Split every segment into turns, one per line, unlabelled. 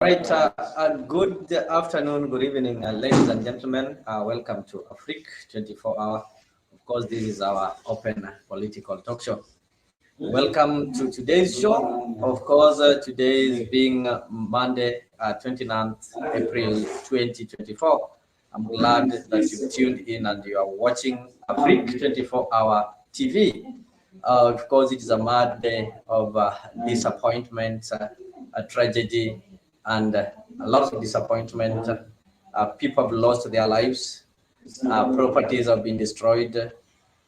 Right, good afternoon, good evening, ladies and gentlemen. Welcome to Afrique 24 Hour. Of course, this is our open political talk show. Welcome to today's show. Of course, today is being Monday, 29th April 2024. I'm glad that you've tuned in and you are watching Afrique 24 Hour TV. Of course, it is a mad day of disappointment, a tragedy, and a lot of disappointment. People have lost their lives, properties have been destroyed,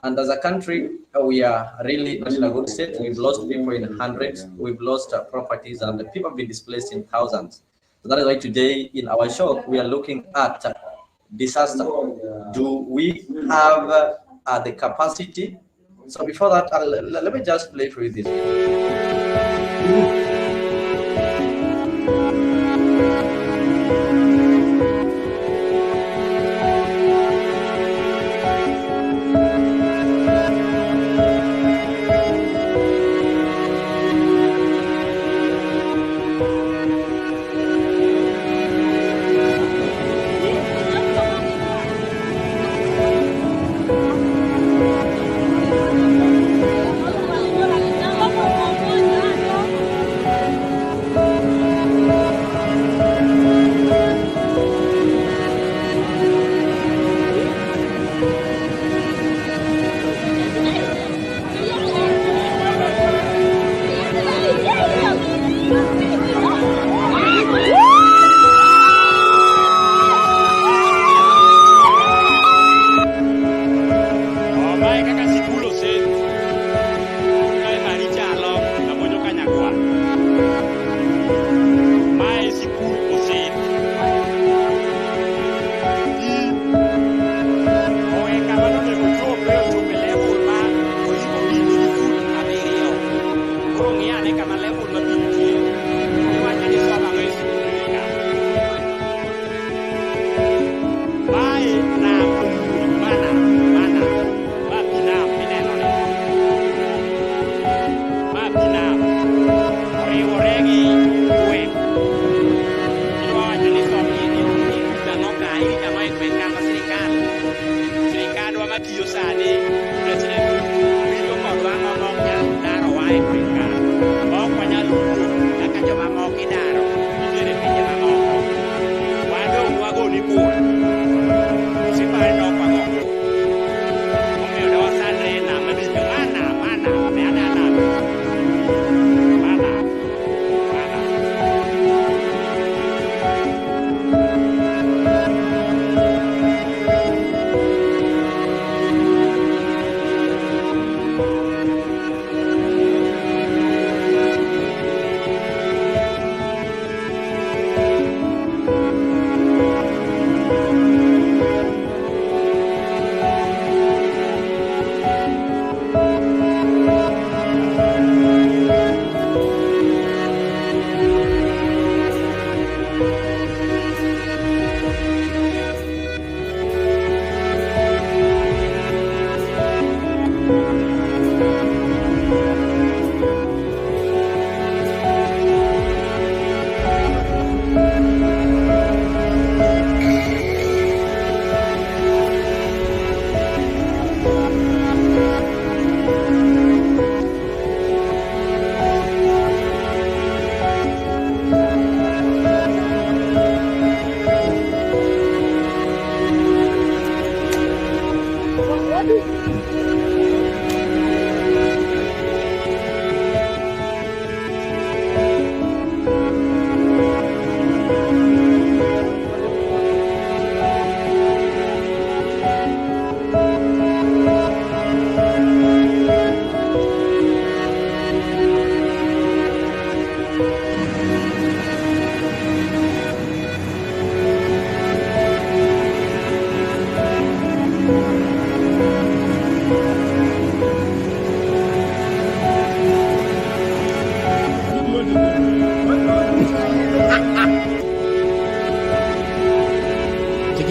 and as a country, we are really not in a good state. We've lost people in hundreds, we've lost properties, and people have been displaced in thousands. So that is why today in our show, we are looking at disaster. Do we have the capacity? So before that, let me just play for you this.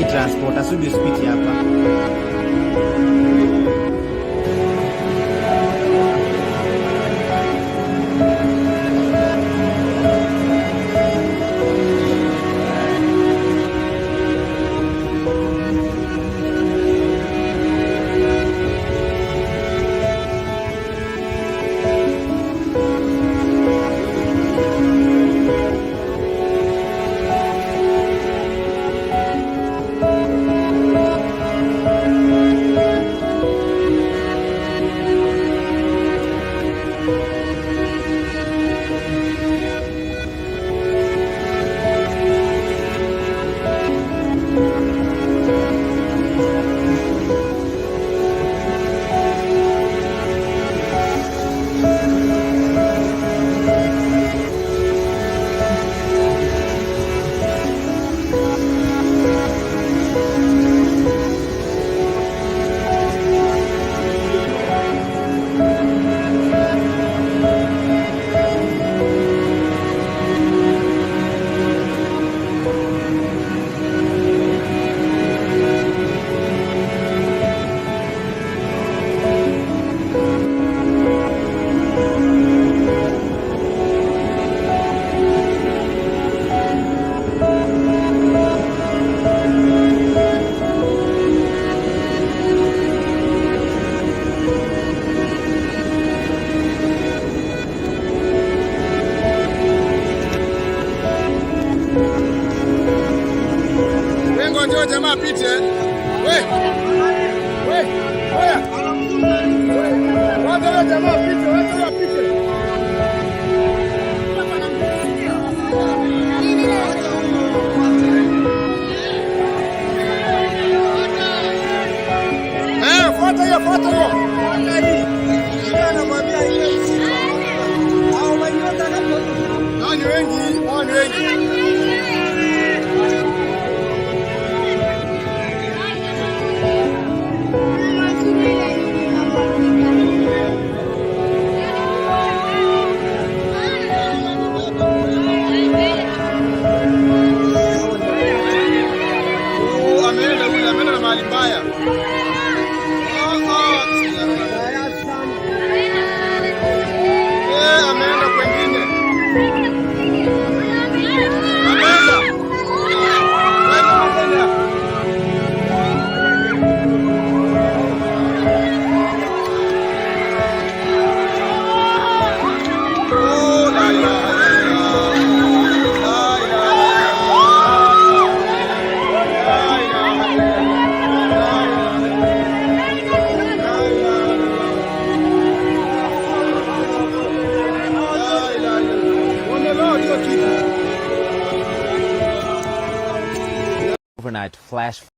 transportação de hospiti hapa.
njoo jamaa apite. We. Wacha jamaa apite, wacha apite. Fuata hiyo. Anamwambia ile usiku. Hao wanyota hapo. Hao ni wengi. Ameenda na mahali mbaya. Ameenda kwengine.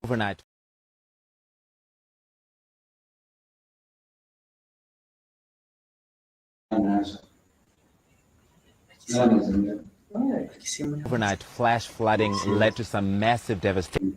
Overnight. Overnight flash flooding led to some massive devastation.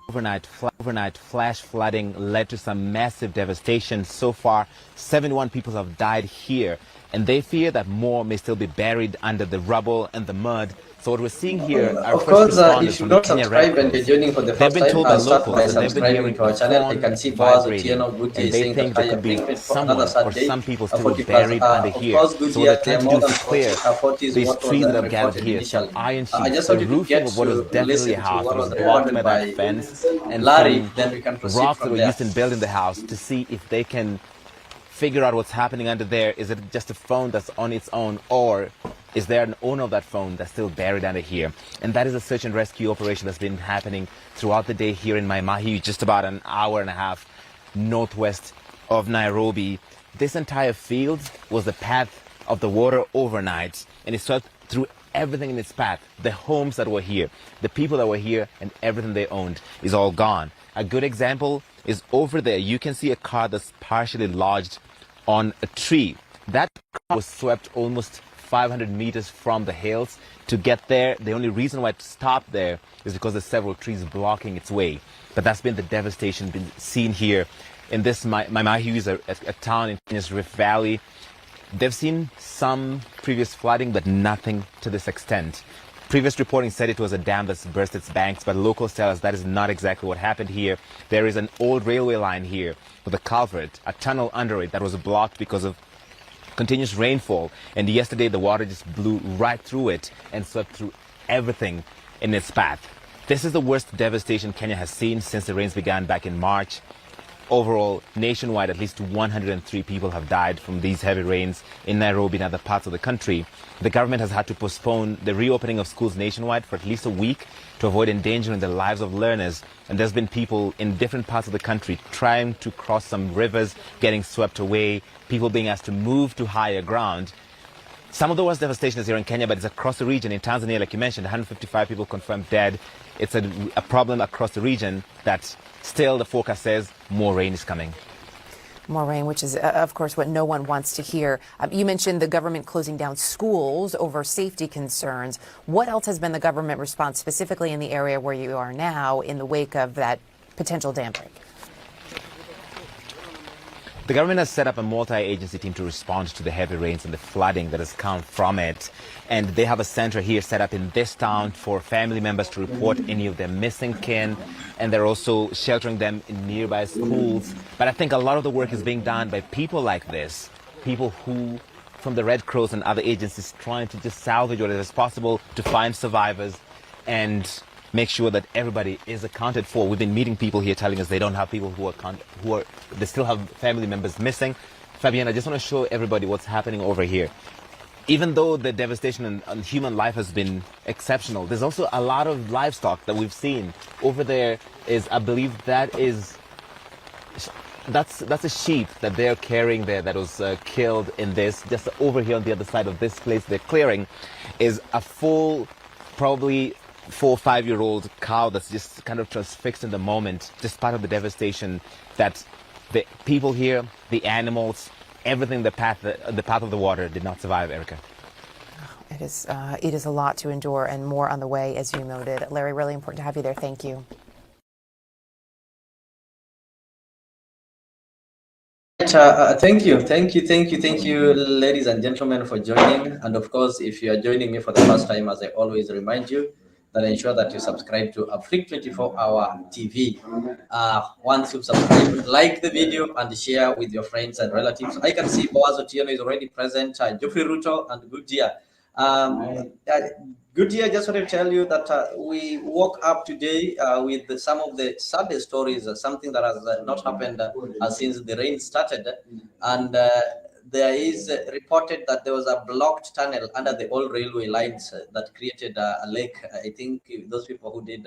Overnight flash flooding led to some massive devastation. So far, 71 people have died here, and they fear that more may still be buried under the rubble and the mud. So what we're seeing here are
of course, if you don't subscribe and you're joining for the first time, I'll start by subscribing to our channel. I can see Boaz Otieno Guti saying that I am being for another Saturday.
Some people still buried under here. So what they're trying to do is clear these trees that have gathered here. Some iron sheets, the roofing of what was definitely a house was blocked by that fence, and
Larry, then we can proceed
rocks
from
that were
there.
used in building the house to see if they can figure out what's happening under there. Is it just a phone that's on its own, or is there an owner of that phone that's still buried under here? And that is a search and rescue operation that's been happening throughout the day here in Mai Mahiu, just about an hour and a half northwest of Nairobi. This entire field was the path of the water overnight, and it swept through everything in its path. The homes that were here, the people that were here, and everything they owned is all gone. A good example is over there. You can see a car that's partially lodged on a tree. That car was swept almost 500 meters from the hills. To get there, the only reason why it stopped there is because there's several trees blocking its way. But that's been the devastation been seen here in this Mai Mahiu is a town in Kenya's Rift Valley. They've seen some previous flooding, but nothing to this extent. Previous reporting said it was a dam that's burst its banks, but locals tell us that is not exactly what happened here. There is an old railway line here with a culvert, a tunnel under it that was blocked because of continuous rainfall. And yesterday the water just blew right through it and swept through everything in its path. This is the worst devastation Kenya has seen since the rains began back in March. Overall, nationwide, at least 103 people have died from these heavy rains in Nairobi and other parts of the country. The government has had to postpone the reopening of schools nationwide for at least a week to avoid endangering the lives of learners. And there's been people in different parts of the country trying to cross some rivers, getting swept away, people being asked to move to higher ground. Some of the worst devastation is here in Kenya, but it's across the region. In Tanzania, like you mentioned, 155 people confirmed dead. It's a problem across the region that still the forecast says more rain is coming.
More rain, which is, of course, what no one wants to hear. You mentioned the government closing down schools over safety concerns. What else has been the government response specifically in the area where you are now in the wake of that potential dam break?
The government has set up a multi-agency team to respond to the heavy rains and the flooding that has come from it. And they have a center here set up in this town for family members to report any of their missing kin. And they're also sheltering them in nearby schools. But I think a lot of the work is being done by people like this, people who, from the Red Cross and other agencies, trying to just salvage what is possible to find survivors and make sure that everybody is accounted for. We've been meeting people here telling us they don't have people they still have family members missing. Fabian, I just want to show everybody what's happening over here. even though the devastation on human life has been exceptional, there's also a lot of livestock that we've seen over there. I believe that's a sheep that they're carrying there that was killed in this. Just over here on the other side of this place they're clearing is a full, probably 4 or 5 year old cow that's just kind of transfixed in the moment, just part of the devastation that the people here, the animals, everything, the path of the water did not survive, Erica.
It is a lot to endure, and more on the way, as you noted. Larry, really important to have you there. Thank you.
Thank you, ladies and gentlemen, for joining. And of course, if you are joining me for the first time, as I always remind you, that ensure that you subscribe to Afrique 24-hour TV. Once you subscribe, like the video and share with your friends and relatives. I can see Boaz Otieno is already present, Geoffrey Ruto and Goodyear. Goodyear, I just want to tell you that we woke up today with some of the saddest stories, something that has not happened since the rain started. And there is reported that there was a blocked tunnel under the old railway lines that created a lake. I think those people who did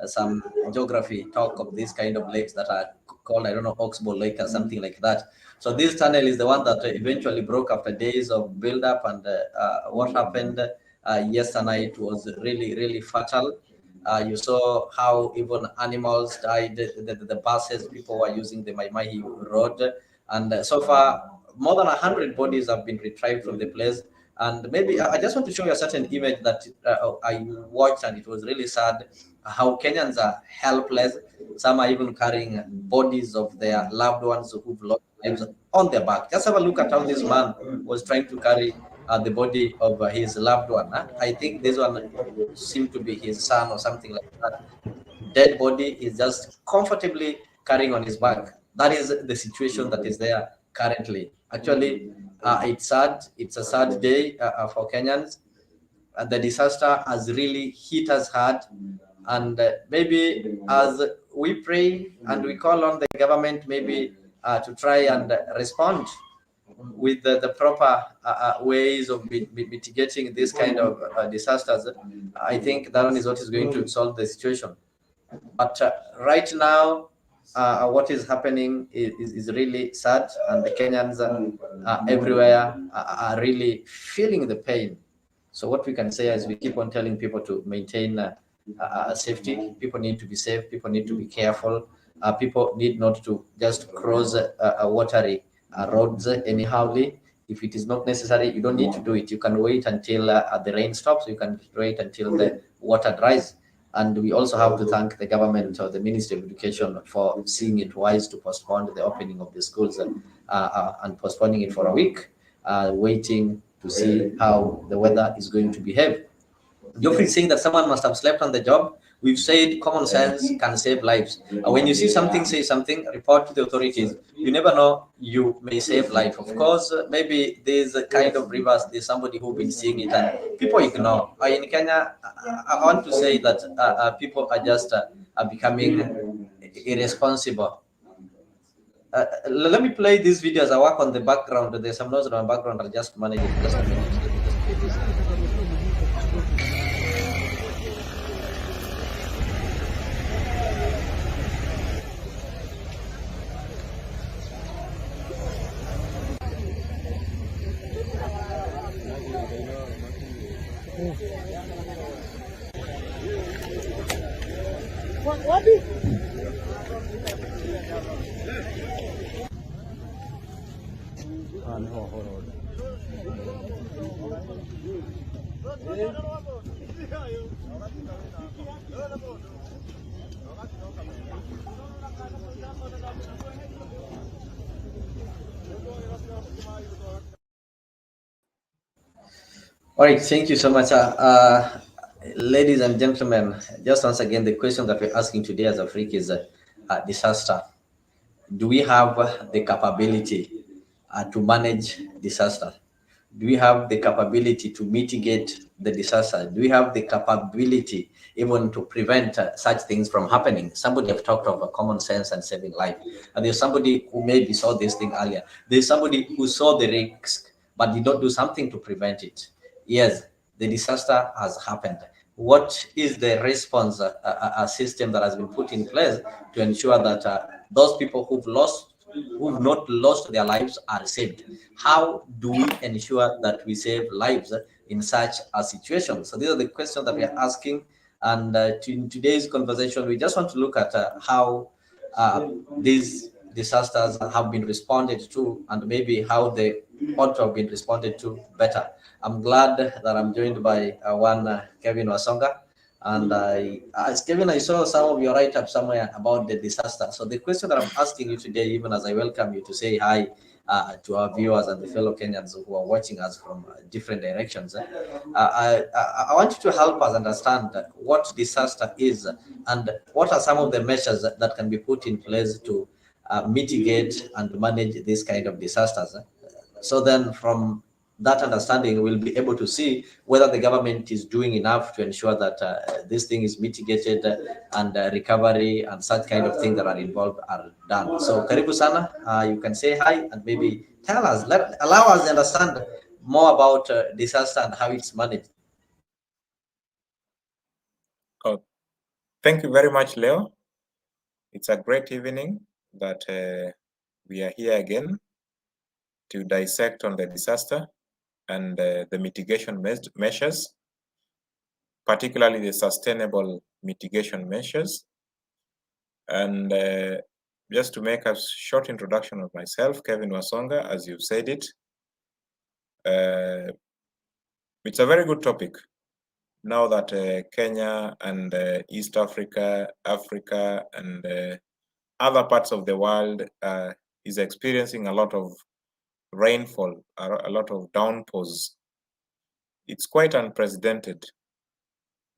some geography talk of this kind of lakes that are called, I don't know, Oxbow Lake or something like that. So this tunnel is the one that eventually broke after days of build-up, and what happened yesterday night was really, really fatal. You saw how even animals died. The buses, people were using the Mai Mai road, and so far more than 100 bodies have been retrieved from the place. And maybe I just want to show you a certain image that I watched, and it was really sad how Kenyans are helpless. Some are even carrying bodies of their loved ones who've lost lives on their back. Just have a look at how this man was trying to carry the body of his loved one. I think this one seemed to be his son or something like that. Dead body is just comfortably carrying on his back. That is the situation that is there currently. Actually, it's sad. It's a sad day for Kenyans. The disaster has really hit us hard. And maybe as we pray and we call on the government maybe to try and respond with the proper ways of mitigating this kind of disasters, I think that one is what is going to solve the situation. But right now, what is happening is really sad, and the Kenyans everywhere are really feeling the pain. So what we can say is we keep on telling people to maintain safety. People need to be safe. People need to be careful. People need not to just cross watery roads anyhowly. If it is not necessary, you don't need to do it. You can wait until the rain stops. You can wait until the water dries. And we also have to thank the government or the Ministry of Education for seeing it wise to postpone the opening of the schools and postponing it for a week, waiting to see how the weather is going to behave. Geoffrey is saying that someone must have slept on the job. We've said common sense can save lives. When you see something, say something, report to the authorities. You never know, you may save life. Of course, maybe there's a kind of reverse. There's somebody who's been seeing it and people ignore. In Kenya, I want to say that people are just becoming irresponsible. Let me play these videos. I work on the background. There's some noise on the background. I'll just manage it. Just a minute. All right, thank you so much. Ladies and gentlemen, just once again, the question that we're asking today as Afrique is disaster. Do we have the capability to manage disaster? Do we have the capability to mitigate the disaster? Do we have the capability even to prevent such things from happening? Somebody have talked of common sense and saving life. And there's somebody who maybe saw this thing earlier. There's somebody who saw the risk but did not do something to prevent it. Yes, the disaster has happened. What is the response system that has been put in place to ensure that those people who've not lost their lives are saved? How do we ensure that we save lives in such a situation? So these are the questions that we are asking. And in today's conversation, we just want to look at how these disasters have been responded to, and maybe how they ought to have been responded to better. I'm glad that I'm joined by Kevin Wasonga. And as Kevin, I saw some of your write-up somewhere about the disaster. So the question that I'm asking you today, even as I welcome you to say hi to our viewers and the fellow Kenyans who are watching us from different directions, I want you to help us understand what disaster is and what are some of the measures that can be put in place to mitigate and manage this kind of disasters. So then from that understanding, we'll be able to see whether the government is doing enough to ensure that this thing is mitigated and recovery and such kind of things that are involved are done. So Karibu Sana, you can say hi and maybe tell us, allow us to understand more about disaster and how it's managed.
Oh, thank you very much, Leo. It's a great evening that we are here again to dissect on the disaster and the mitigation measures, particularly the sustainable mitigation measures. And just to make a short introduction of myself, Kevin Wasonga, as you said it, it's a very good topic. Now that Kenya and East Africa, Africa, and other parts of the world is experiencing a lot of rainfall, a lot of downpours. It's quite unprecedented.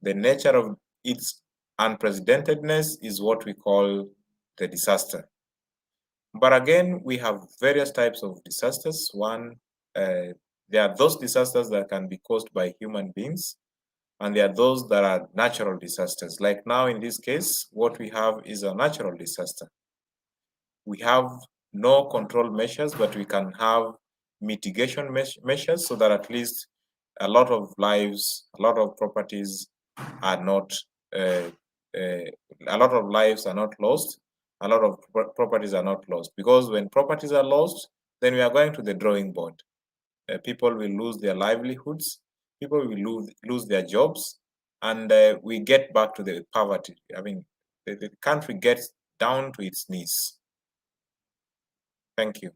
The nature of its unprecedentedness is what we call the disaster. But again, we have various types of disasters. One, there are those disasters that can be caused by human beings, and there are those that are natural disasters. Like now in this case, what we have is a natural disaster. We have no control measures, but we can have mitigation measures so that at least a lot of lives, a lot of properties are not, a lot of lives are not lost, a lot of properties are not lost. Because when properties are lost, then we are going to the drawing board. People will lose their livelihoods, people will lose their jobs, and we get back to the poverty. I mean, the country gets down to its knees. Thank you.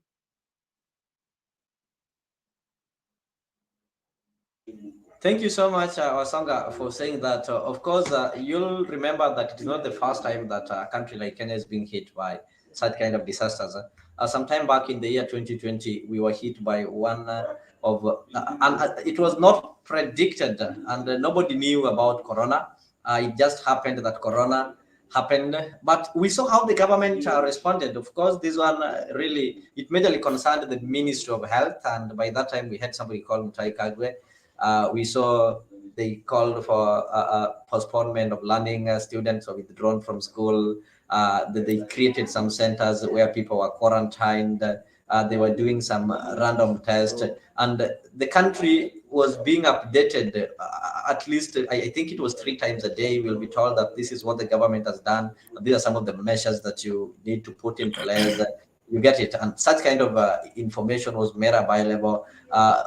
Thank you so much, Wasonga, for saying that. Of course, you'll remember that it is not the first time that a country like Kenya is being hit by such kind of disasters. Sometime back in the year 2020, we were hit by one and it was not predicted, and nobody knew about Corona. It just happened that Corona happened, but we saw how the government responded. Of course, this one really, it majorly concerned the Ministry of Health, and by that time we had somebody called Mutahi Kagwe. We saw they called for postponement of learning. Students were withdrawn from school. They created some centers where people were quarantined. They were doing some random tests, and the country was being updated at least, I think it was 3 times a day. We'll be told that this is what the government has done. These are some of the measures that you need to put in place. You get it, and such kind of information was made available.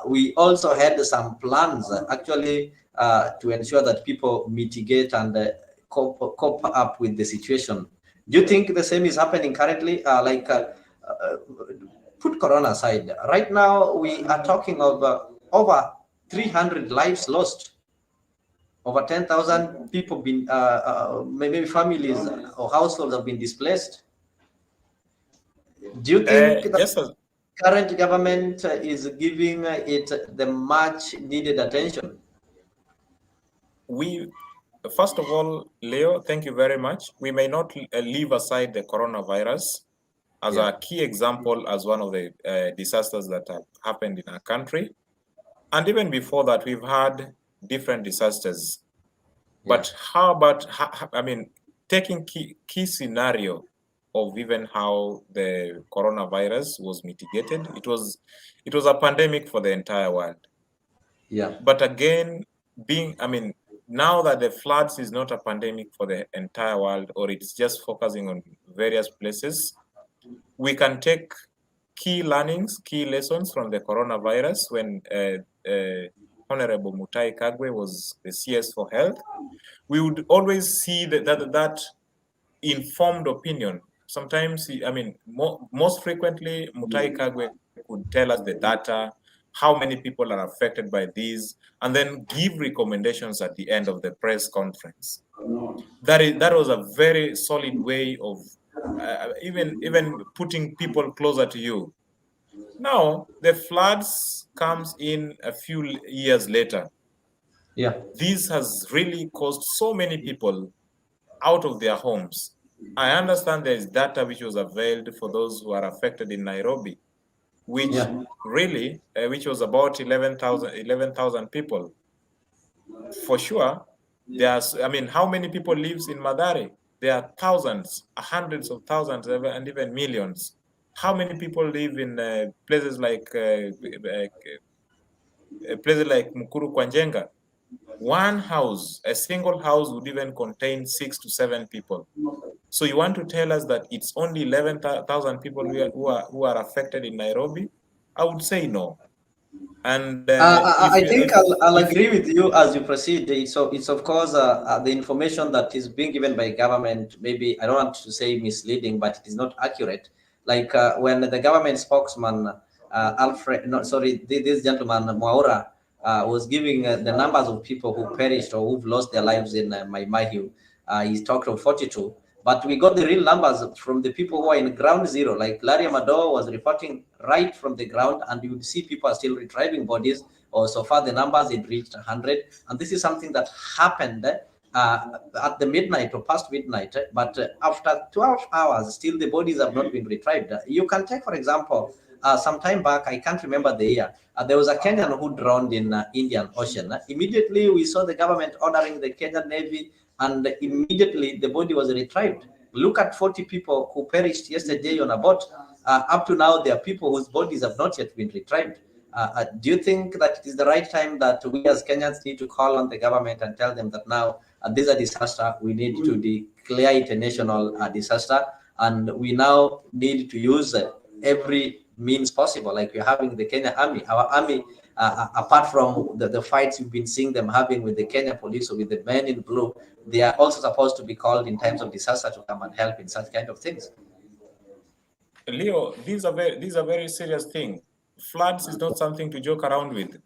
We also had some plans actually to ensure that people mitigate and cope up with the situation. Do you think the same is happening currently? Put Corona aside. Right now, we are talking of over 300 lives lost. Over 10,000 people been, maybe families or households have been displaced. Do you think the current government is giving it the much needed attention?
First of all, Leo, thank you very much. We may not leave aside the coronavirus as a key example as one of the disasters that have happened in our country. And even before that, we've had different disasters. But how about, I mean, taking key scenario of even how the coronavirus was mitigated. It was a pandemic for the entire world.
Yeah.
But again, now that the floods is not a pandemic for the entire world, or it's just focusing on various places, we can take key learnings, key lessons from the coronavirus when Honorable Mutahi Kagwe was the CS for Health. We would always see that informed opinion. Sometimes, most frequently, Mutahi Kagwe could tell us the data, how many people are affected by these, and then give recommendations at the end of the press conference. That was a very solid way of even putting people closer to you. Now, the floods comes in a few years later.
Yeah.
This has really caused so many people out of their homes. I understand there is data which was availed for those who are affected in Nairobi, which really, which was about 11,000 people. For sure, there's, how many people lives in Mathare? There are thousands, hundreds of thousands, and even millions. How many people live in places like Mukuru Kwanjenga? One house, a single house, would even contain 6 to 7 people. So you want to tell us that it's only 11,000 people who are affected in Nairobi? I would say no. And
I think I'll agree with you as you proceed. So it's of course the information that is being given by government. Maybe I don't want to say misleading, but it is not accurate. Like when the government spokesman this gentleman Mwaura was giving the numbers of people who perished or who've lost their lives in Mai Mahiu. He talked of 42. But we got the real numbers from the people who are in ground zero, like Larry Amador was reporting right from the ground, and you would see people are still retrieving bodies, or so far the numbers had reached 100. And this is something that happened at the midnight or past midnight, but after 12 hours, still the bodies have not been retrieved. You can take, for example, some time back, I can't remember the year, there was a Kenyan who drowned in Indian Ocean. Immediately, we saw the government ordering the Kenyan Navy, and immediately the body was retrieved. Look at 40 people who perished yesterday on a boat. Up to now, there are people whose bodies have not yet been retrieved. Do you think that it is the right time that we as Kenyans need to call on the government and tell them that now this is a disaster, we need to declare it a national disaster, and we now need to use every means possible, like we're having the Kenya Army. Our army, apart from the fights you've been seeing them having with the Kenya police or with the men in blue, they are also supposed to be called in times of disaster to come and help in such kind of things.
Leo, these are very serious things. Floods is not something to joke around with.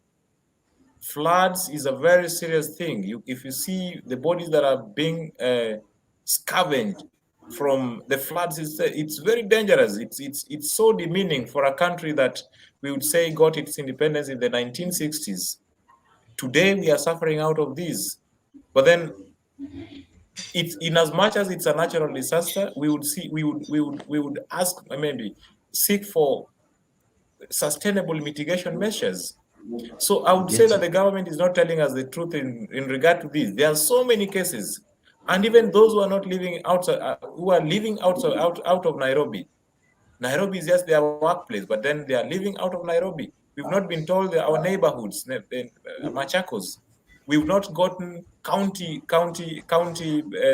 Floods is a very serious thing. If you see the bodies that are being scavenged from the floods, it's very dangerous. It's so demeaning for a country that we would say got its independence in the 1960s. Today we are suffering out of this. But then, it's in as much as it's a natural disaster, we would ask, maybe seek for sustainable mitigation measures. So I would say that the government is not telling us the truth in regard to this. There are so many cases, and even those who are not living outside, who are living out of Nairobi. Nairobi is just their workplace, but then they are living out of Nairobi. We've not been told our neighborhoods, Machakos. We've not gotten county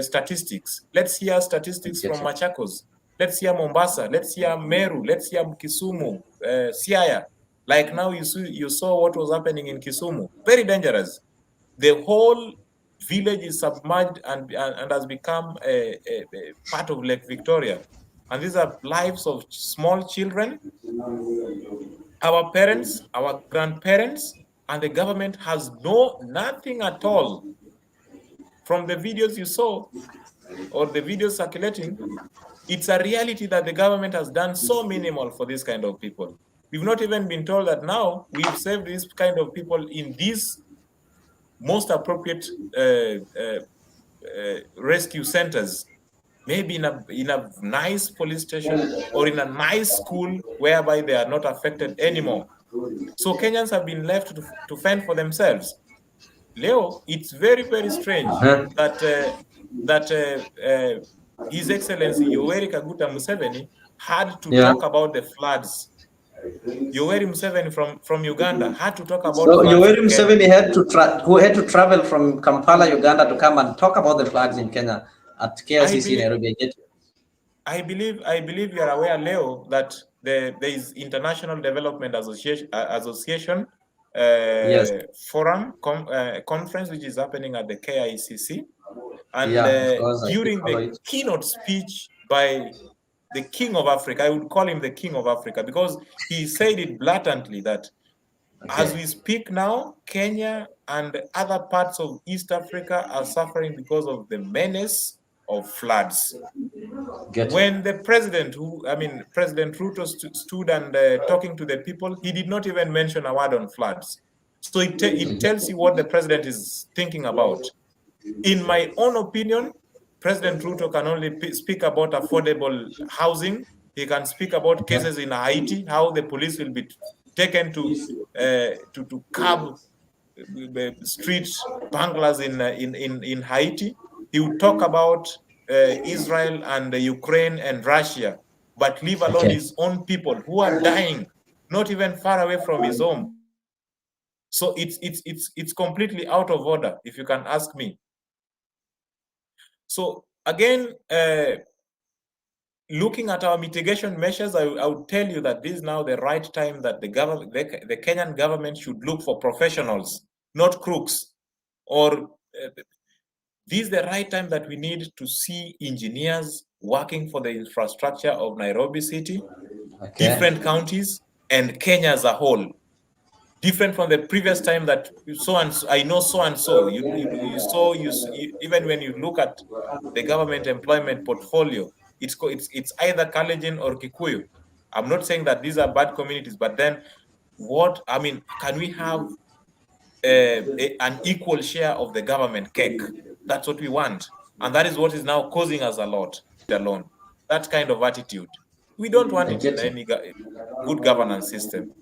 statistics. Let's hear statistics from Machakos. Let's hear Mombasa. Let's hear Meru. Let's hear Kisumu, Siaya. Like now, you saw what was happening in Kisumu. Very dangerous. The whole village is submerged and has become a part of Lake Victoria. And these are lives of small children, our parents, our grandparents, and the government has nothing at all. From the videos you saw, or the videos circulating, it's a reality that the government has done so minimal for this kind of people. We've not even been told that now we've saved this kind of people in these most appropriate rescue centers, maybe in a nice police station or in a nice school whereby they are not affected anymore. So Kenyans have been left to fend for themselves. Leo, it's very, very strange that His Excellency Yoweri Kaguta Museveni had to
Yeah.
talk about the floods. Yoweri Museveni from Uganda had to talk about
So
floods
Yoweri
in Kenya.
Museveni who had to travel from Kampala, Uganda, to come and talk about the floods in Kenya at KICC Nairobi.
I believe you are aware, Leo, that there is International Development Association
Yes.
forum conference which is happening at the KICC, and
Yeah, of course, I did
during
follow
the
it.
keynote speech by the King of Africa, I would call him the King of Africa because he said it blatantly that as
Okay.
we speak now, Kenya and other parts of East Africa are suffering because of the menace of floods. When the president, President Ruto stood and talking to the people, he did not even mention a word on floods. So it tells you what the president is thinking about. In my own opinion, President Ruto can only speak about affordable housing. He can speak about cases in Haiti, how the police will be taken to curb street bunglers in Haiti. He would talk about Israel and Ukraine and Russia, but leave alone
Okay.
his own people who are dying, not even far away from his home. So it's completely out of order, if you can ask me. So again, looking at our mitigation measures, I would tell you that this is now the right time that the Kenyan government should look for professionals, not crooks, or this is the right time that we need to see engineers working for the infrastructure of Nairobi City, different counties, and Kenya as a whole. Different from the previous time that so and so, I know so and so. You saw even when you look at the government employment portfolio, it's either Kalenjin or Kikuyu. I'm not saying that these are bad communities, but then can we have an equal share of the government cake? That's what we want, and that is what is now causing us a lot alone. That kind of attitude, we don't want it in any good governance system.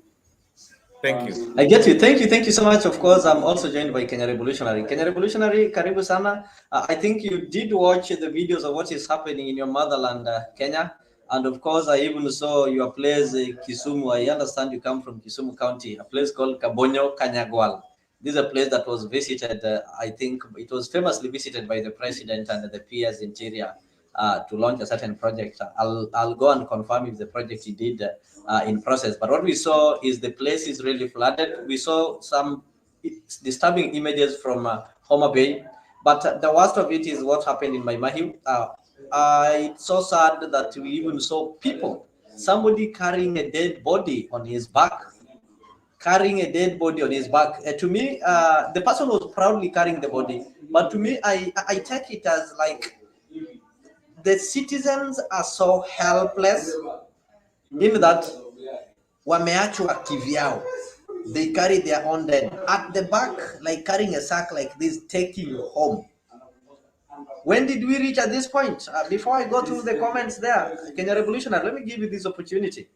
Thank you.
I get you. Thank you so much. Of course, I'm also joined by Kenya Revolutionary. Kenya Revolutionary, karibu sana. I think you did watch the videos of what is happening in your motherland, Kenya. And of course, I even saw your place, Kisumu. I understand you come from Kisumu County, a place called Kabonyo Kanyagwal. This is a place that was visited, I think it was famously visited by the president and the PS interior to launch a certain project. I'll go and confirm if the project he did in process. But what we saw is the place is really flooded. We saw some disturbing images from Homa Bay, but the worst of it is what happened in Maimahiu. It's so sad that we even saw somebody carrying a dead body on his back. To me, the person was proudly carrying the body, but to me, I take it as like the citizens are so helpless in that wameachwa kivyao. They carry their own dead at the back, like carrying a sack like this, taking home. When did we reach at this point? Before I go through the comments there, Kenya Revolutionary, let me give you this opportunity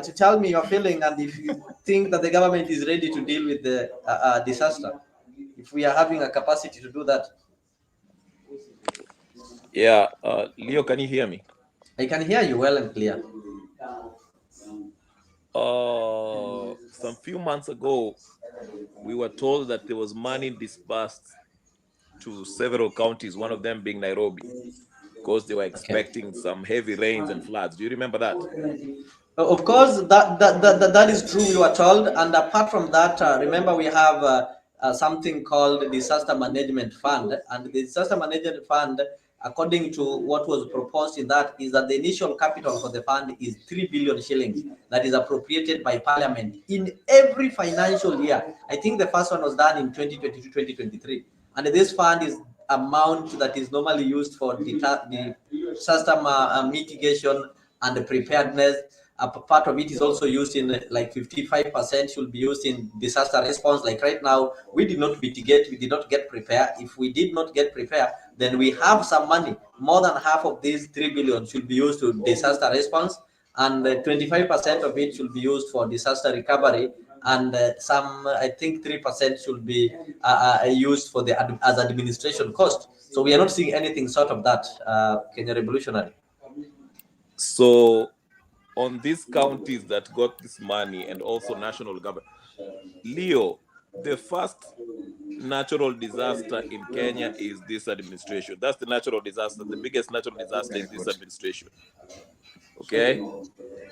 to tell me your feeling and if you think that the government is ready to deal with the disaster, if we are having a capacity to do that.
Yeah, Leo, can you hear me?
I can hear you well and clear.
Some few months ago, we were told that there was money disbursed to several counties, one of them being Nairobi, because they were expecting some heavy rains and floods. Do you remember that?
Of course, that is true, we were told. And apart from that, remember we have something called Disaster Management Fund. And the Disaster Management Fund, according to what was proposed in that, is that the initial capital for the fund is 3 billion shillings that is appropriated by Parliament in every financial year. I think the first one was done in 2022-2023. And this fund is amount that is normally used for the disaster mitigation and the preparedness. A part of it is also used in like 55% should be used in disaster response. Like right now, we did not mitigate, we did not get prepared. If we did not get prepared, then we have some money. More than half of these 3 billion should be used to disaster response, and 25% of it should be used for disaster recovery, and some, I think 3% should be used for as administration cost. So we are not seeing anything sort of that, Kenya Revolutionary.
So on these counties that got this money and also national government, Leo, the first natural disaster in Kenya is this administration. That's the natural disaster. The biggest natural disaster is this administration. Okay?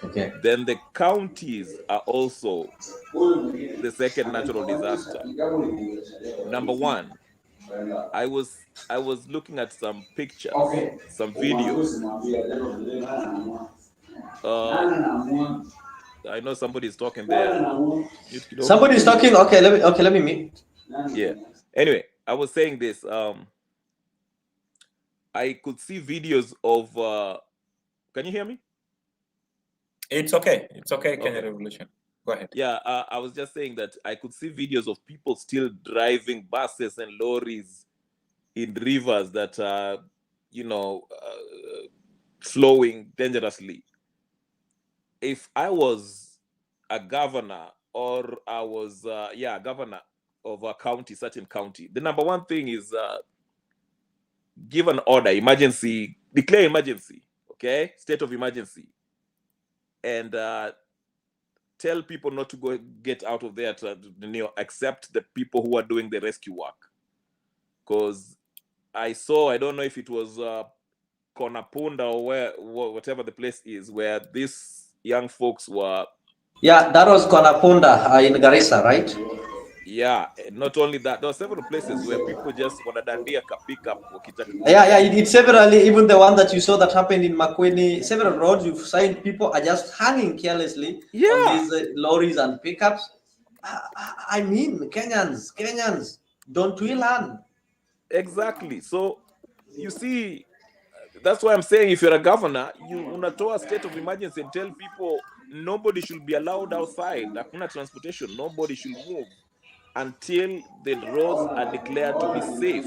Okay.
Then the counties are also the second natural disaster. Number one, I was looking at some pictures, some videos. I know somebody's talking there.
Somebody's talking. Okay, let me mute.
Yeah. Anyway, I was saying this. I could see videos of. Can you hear me?
It's okay. It's okay, Kenya
Okay.
Revolution. Go ahead.
Yeah, I was just saying that I could see videos of people still driving buses and lorries in rivers that are, flowing dangerously. If I was a governor or I was, governor of a county, certain county, the number one thing is give an order, emergency, declare emergency, okay, state of emergency, and tell people not to go get out of there to, except the people who are doing the rescue work. Because I don't know if it was Konapunda or whatever the place is, where these young folks were.
Yeah, that was Konapunda in Garissa, right?
Yeah, not only that, there were several places where people just wanadandia pick up.
Yeah, it's severally, even the one that you saw that happened in Makueni, several roads you've seen people are just hanging carelessly on these lorries and pickups. I mean, Kenyans, don't we learn?
Exactly. So you see, that's why I'm saying if you're a governor, you unatoa a state of emergency and tell people nobody should be allowed outside. Hakuna transportation, nobody should move until the roads are declared to be safe.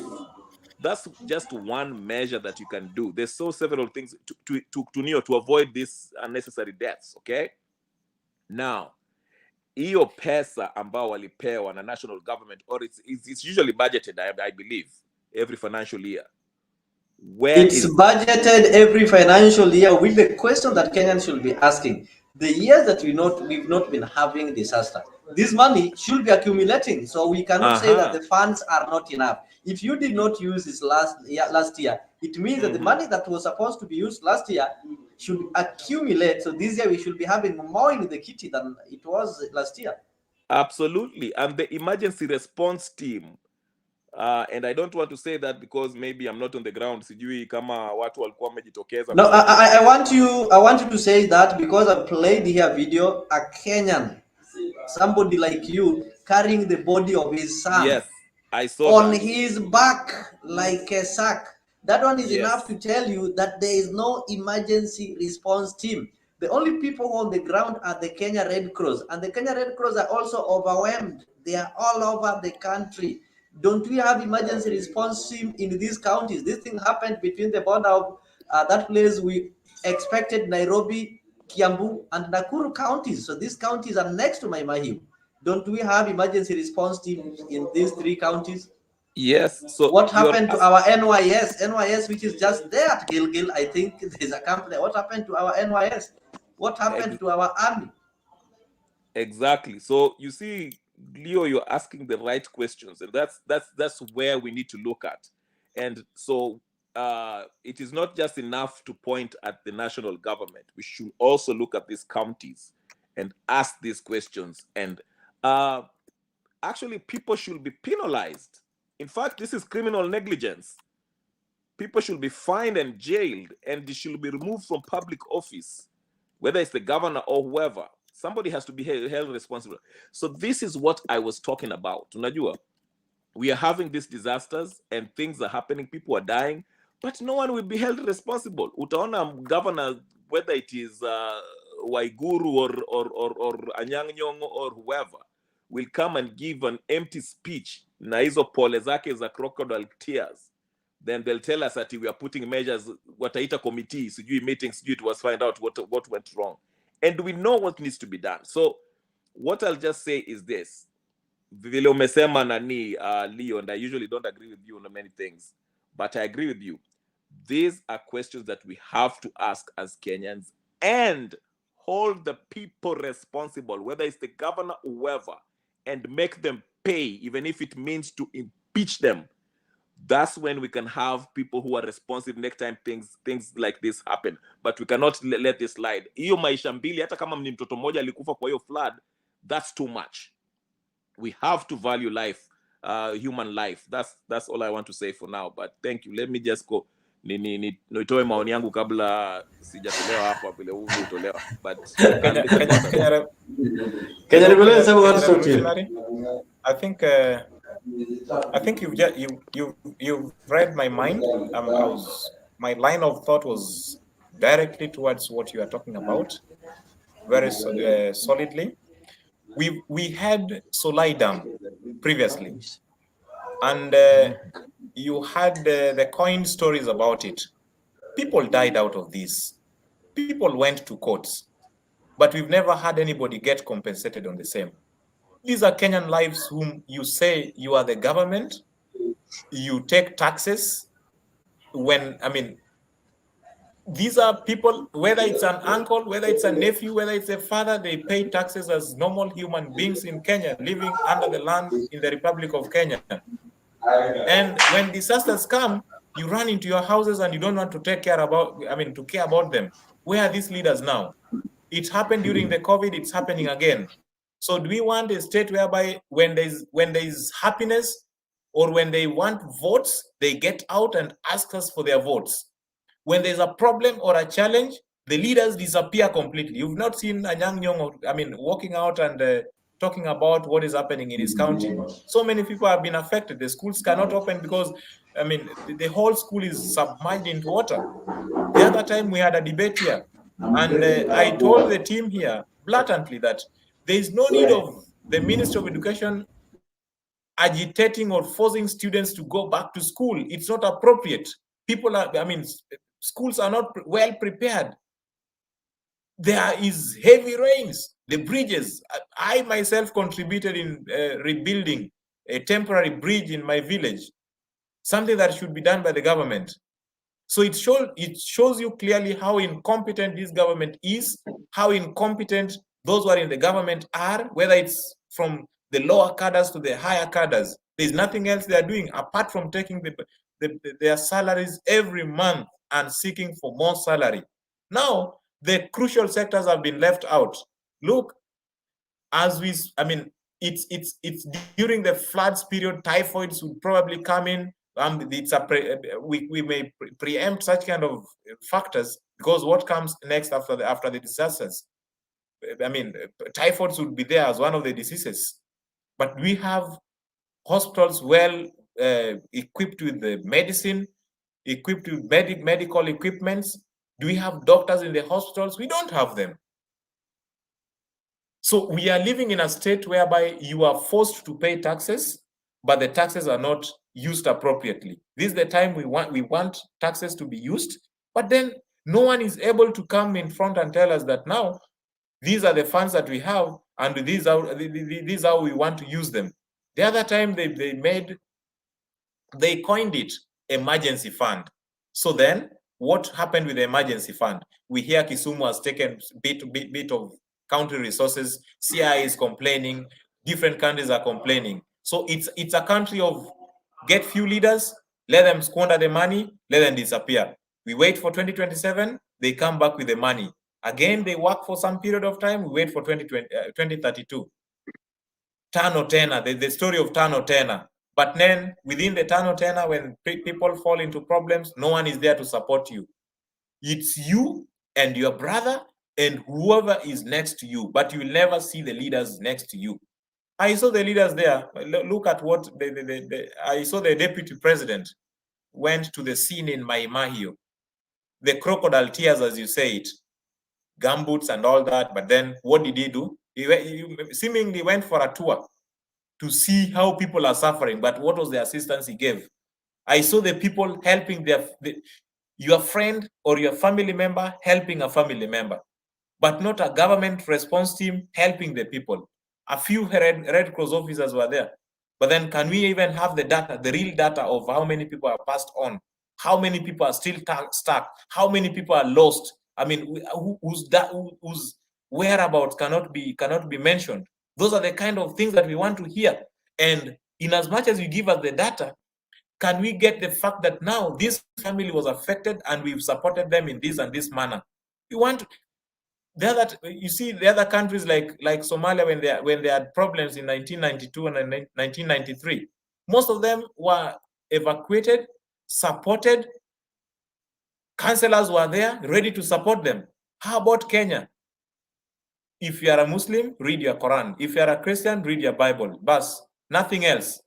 That's just one measure that you can do. There's several things to avoid these unnecessary deaths. Okay. Now, hiyo pesa ambao walipewa na national government, or it's usually budgeted, I believe, every financial year.
It's budgeted every financial year with the question that Kenyans should be asking. The years that we've not been having disaster, this money should be accumulating. So we cannot say that the funds are not enough. If you did not use this last year, it means that the money that was supposed to be used last year should accumulate. So this year we should be having more in the kitty than it was last year.
Absolutely. And the emergency response team, and I don't want to say that because maybe I'm not on the ground. Sijui kama watu walikuwa wamejitokeza.
No, I want you to say that because I played here video, a Kenyan, somebody like you, carrying the body of his son.
Yes, I saw
on
that.
his back like a sack. That one is enough to tell you that there is no emergency response team. The only people on the ground are the Kenya Red Cross, and the Kenya Red Cross are also overwhelmed. They are all over the country. Don't we have emergency response team in these counties? This thing happened between the border of that place. We expected Nairobi, Kiambu, and Nakuru counties. So these counties are next to Mai. Don't we have emergency response teams in these three counties?
Yes. So
what happened to our NYS, which is just there at Gilgil? I think there's a company. What happened to our NYS? What happened to our army?
Exactly. So you see, Leo, you're asking the right questions, and that's where we need to look at. And so it is not just enough to point at the national government. We should also look at these counties and ask these questions. And actually, people should be penalized. In fact, this is criminal negligence. People should be fined and jailed, and they should be removed from public office, whether it's the governor or whoever. Somebody has to be held responsible. So this is what I was talking about. Unajua, we are having these disasters and things are happening. People are dying, but no one will be held responsible. Utaona governor, whether it is Waiguru or Anyang' Nyong'o or whoever, will come and give an empty speech. Na hizo pole zake za crocodile tears. Then they'll tell us that we are putting measures. Wataita committee, sijui meetings, sijui to us find out what went wrong. And we know what needs to be done. So what I'll just say is this. Vile umesema nani, Leo, and I usually don't agree with you on many things. But I agree with you. These are questions that we have to ask as Kenyans and hold the people responsible, whether it's the governor or whoever, and make them pay, even if it means to impeach them. That's when we can have people who are responsive next time things like this happen. But we cannot let this slide. Hiyo maisha mbili, hata kama ni mtoto mmoja alikufa kwa hiyo flood, that's too much. We have to value life, human life. That's all I want to say for now. But thank you. Let me just go. Nitoe maoni yangu kabla sijatolewa hapa vile utolewa. But
I think you've read my mind. My line of thought was directly towards what you are talking about, very solidly. We had Solai Dam previously, and you had the coin stories about it. People died out of this. People went to courts, but we've never had anybody get compensated on the same. These are Kenyan lives whom you say you are the government, you take taxes. These are people, whether it's an uncle, whether it's a nephew, whether it's a father, they pay taxes as normal human beings in Kenya, living under the land in the Republic of Kenya. And when disasters come, you run into your houses and you don't want to care about them. Where are these leaders now? It happened during the COVID, it's happening again. So do we want a state whereby when there's happiness or when they want votes, they get out and ask us for their votes? When there's a problem or a challenge, the leaders disappear completely. You've not seen Anyang' Nyong'o, walking out and talking about what is happening in his county. So many people have been affected. The schools cannot open because, the whole school is submerged into water. The other time we had a debate here, and I told the team here blatantly that there is no need of the Ministry of Education agitating or forcing students to go back to school. It's not appropriate. Schools are not well prepared. There is heavy rains, the bridges. I myself contributed in rebuilding a temporary bridge in my village, something that should be done by the government. So it shows you clearly how incompetent this government is, how incompetent those who are in the government are, whether it's from the lower cadres to the higher cadres. There's nothing else they are doing apart from taking their salaries every month and seeking for more salary. Now, the crucial sectors have been left out. Look, it's during the floods period, typhoids would probably come in. We may preempt such kind of factors because what comes next after the disasters? Typhoids would be there as one of the diseases. But we have hospitals well equipped with the medicine, equipped with medical equipments. Do we have doctors in the hospitals? We don't have them. So we are living in a state whereby you are forced to pay taxes, but the taxes are not used appropriately. This is the time we want taxes to be used, but then no one is able to come in front and tell us that now these are the funds that we have and these are how we want to use them. The other time they coined it emergency fund. So then what happened with the emergency fund? We hear Kisumu has taken bit of country resources. CIA is complaining. Different countries are complaining. So it's a country of get few leaders, let them squander the money, let them disappear. We wait for 2027, they come back with the money. Again, they work for some period of time, we wait for 2032. Tano Tena, the story of Tano Tena. But then within the Tano Tena, when people fall into problems, no one is there to support you. It's you and your brother and whoever is next to you, but you will never see the leaders next to you. I saw the leaders there. Look at what I saw the deputy president went to the scene in Mai Mahiu. The crocodile tears, as you say it, gumboots and all that. But then what did he do? He seemingly went for a tour to see how people are suffering. But what was the assistance he gave? I saw the people helping your friend or your family member helping a family member, but not a government response team helping the people. A few Red Cross officers were there. But then can we even have the data, the real data of how many people are passed on? How many people are still stuck? How many people are lost? I mean, whose whereabouts cannot be mentioned? Those are the kind of things that we want to hear. And in as much as you give us the data, can we get the fact that now this family was affected and we've supported them in this and this manner? We want you see the other countries like Somalia, when they had problems in 1992 and 1993, most of them were evacuated, supported. Counselors were there ready to support them. How about Kenya? If you are a Muslim, read your Quran. If you are a Christian, read your Bible. Bas, nothing else.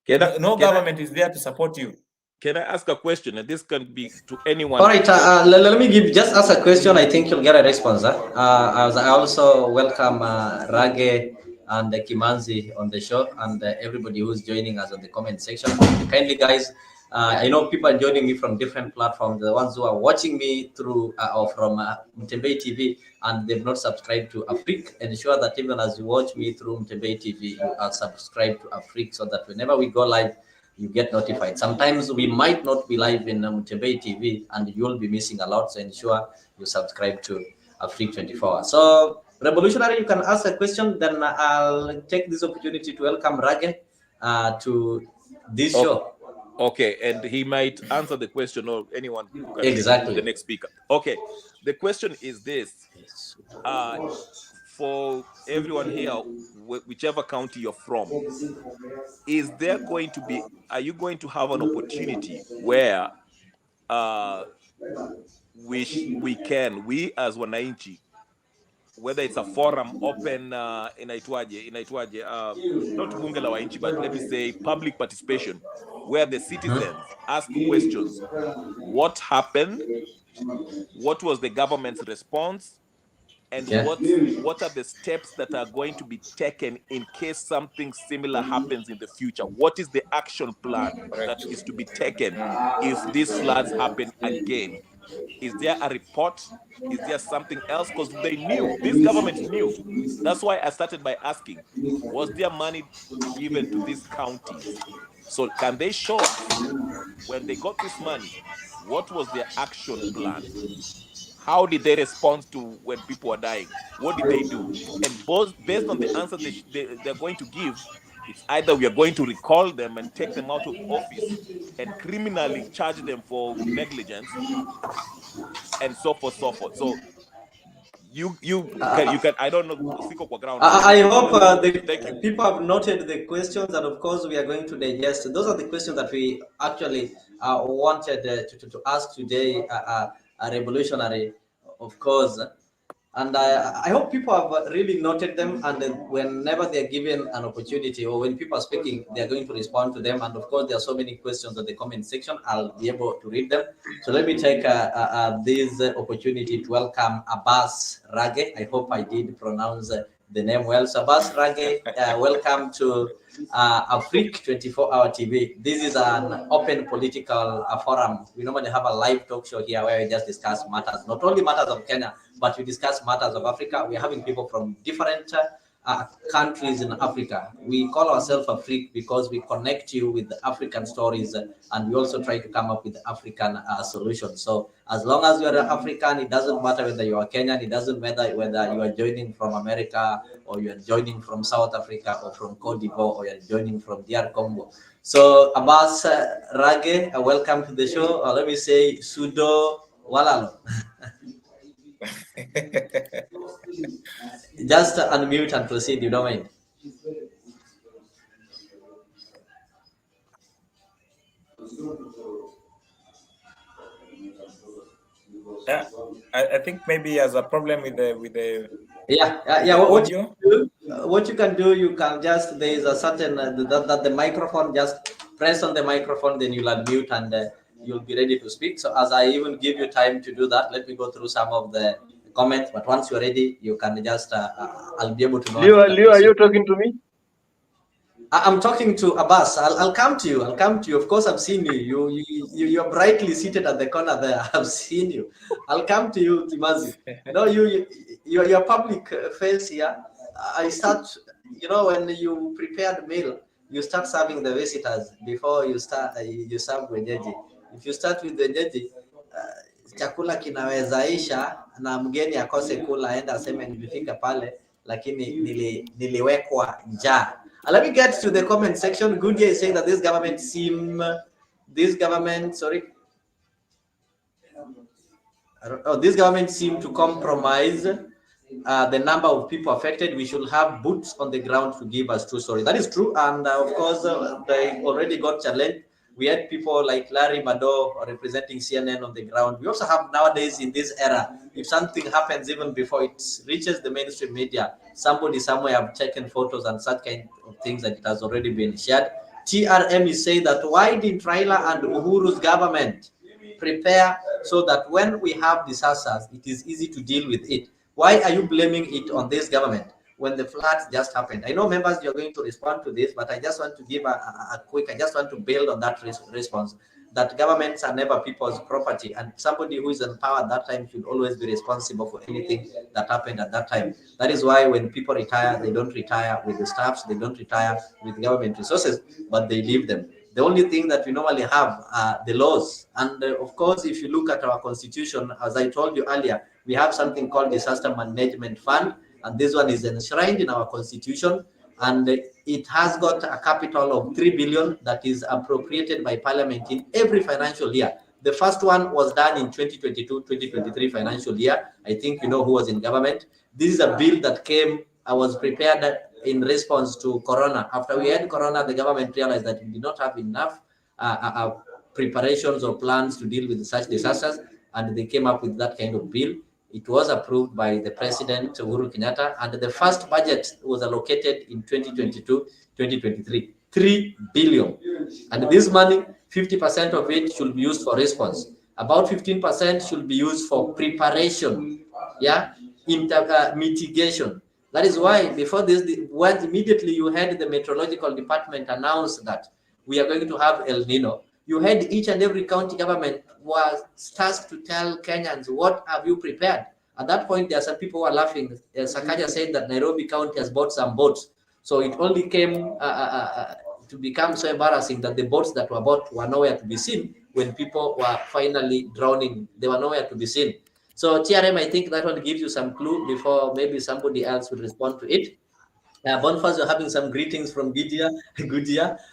No government is there to support you.
Can I ask a question? And this can be to anyone.
All right, let me just ask a question. I think you'll get a response. I also welcome Rage and Kimanzi on the show, and everybody who's joining us on the comment section. Kindly, guys, I know people are joining me from different platforms. The ones who are watching me through or from Mtembei TV, and they've not subscribed to Afrik, ensure that even as you watch me through Mtembei TV, you are subscribed to Afrik, so that whenever we go live, you get notified. Sometimes we might not be live in Mtembei TV, and you'll be missing a lot. So ensure you subscribe to Afrik 24. So, Revolutionary, you can ask a question. Then I'll take this opportunity to welcome Rage to this show.
Okay, and he might answer the question, or anyone who can
Exactly.
the next speaker. Okay, the question is this: for everyone here, whichever county you're from, is there going to be? Are you going to have an opportunity where we as wananchi, whether it's a forum open inaitwaje, not bunge la wananchi, but let me say public participation, where the citizens ask questions? What happened? What was the government's response? And what are the steps that are going to be taken in case something similar happens in the future? What is the action plan that is to be taken if these floods happen again? Is there a report? Is there something else? Because they knew, this government knew. That's why I started by asking, was there money given to these counties? So can they show us, when they got this money, what was their action plan? How did they respond to when people were dying? What did they do? And based on the answer they're going to give, it's either we are going to recall them and take them out of office and criminally charge them for negligence, and so forth, so forth. So you can I don't know.
I hope the people have noted the questions, and of course we are going to digest. Those are the questions that we actually wanted to ask today. A Revolutionary, of course, and I hope people have really noted them, and whenever they're given an opportunity, or when people are speaking, they're going to respond to them. And of course, there are so many questions in the comment section. I'll be able to read them. So let me take this opportunity to welcome Abbas Rage. I hope I did pronounce the name well. So Abbas Rage, welcome to Afrik 24-hour TV. This is an open political forum. We normally have a live talk show here where we just discuss matters, not only matters of Kenya, but we discuss matters of Africa. We are having people from different countries in Africa. We call ourselves Afrik because we connect you with the African stories, and we also try to come up with African solutions. So as long as you are African, it doesn't matter whether you are Kenyan, it doesn't matter whether you are joining from America, or you are joining from South Africa, or from Cote d'Ivoire, or you are joining from DR Congo. So Abbas Rage, welcome to the show. Let me say Sudo Walalo. Just unmute and proceed, you don't mind.
Yeah, I think maybe he has a problem with the
audio. What you can do, you can just, there is a certain that the microphone, just press on the microphone, then you'll unmute, and you'll be ready to speak. So as I even give you time to do that, let me go through some of the comments. But once you're ready, you can just I'll be able to know.
Leo, are you talking to me?
I'm talking to Abbas. I'll come to you. I'll come to you. Of course, I've seen you. You're brightly seated at the corner there. I've seen you. I'll come to you, Timazi. No, your public face here. I start. When you prepare the meal, you start serving the visitors before you serve wenyeji. If you start with wenyeji, chakula kinaweza isha na mgeni akose kula, aenda aseme nilifika pale lakini niliwekwa njaa. Let me get to the comment section. Goodyear is saying that this government seem to compromise the number of people affected. We should have boots on the ground to give us true story. That is true, and of course they already got challenged. We had people like Larry Mado representing CNN on the ground. We also have nowadays in this era, if something happens even before it reaches the mainstream media, somebody somewhere have taken photos and such kind of things that it has already been shared. TRM is saying that why didn't Raila and Uhuru's government prepare so that when we have disasters, it is easy to deal with it? Why are you blaming it on this government when the floods just happened? I know members, you're going to respond to this, but I just want to give I just want to build on that response, that governments are never people's property, and somebody who is in power at that time should always be responsible for anything that happened at that time. That is why when people retire, they don't retire with the staffs, they don't retire with government resources, but they leave them. The only thing that we normally have are the laws. And of course, if you look at our constitution, as I told you earlier, we have something called Disaster Management Fund, and this one is enshrined in our constitution, and it has got a capital of 3 billion that is appropriated by Parliament in every financial year. The first one was done in 2022-2023 financial year. I think you know who was in government. This is a bill that was prepared in response to Corona. After we had Corona, the government realized that we did not have enough preparations or plans to deal with such disasters, and they came up with that kind of bill. It was approved by the President, Uhuru Kenyatta, and the first budget was allocated in 2022-2023, 3 billion. And this money, 50% of it should be used for response. About 15% should be used for preparation, mitigation. That is why before this, when immediately you had the meteorological department announce that we are going to have El Nino, you had each and every county government was tasked to tell Kenyans, what have you prepared? At that point, there are some people who are laughing. Sakaja said that Nairobi County has bought some boats. So it only came to become so embarrassing that the boats that were bought were nowhere to be seen. When people were finally drowning, they were nowhere to be seen. So TRM, I think that one gives you some clue before maybe somebody else would respond to it. Boniface, you're having some greetings from Goodyear,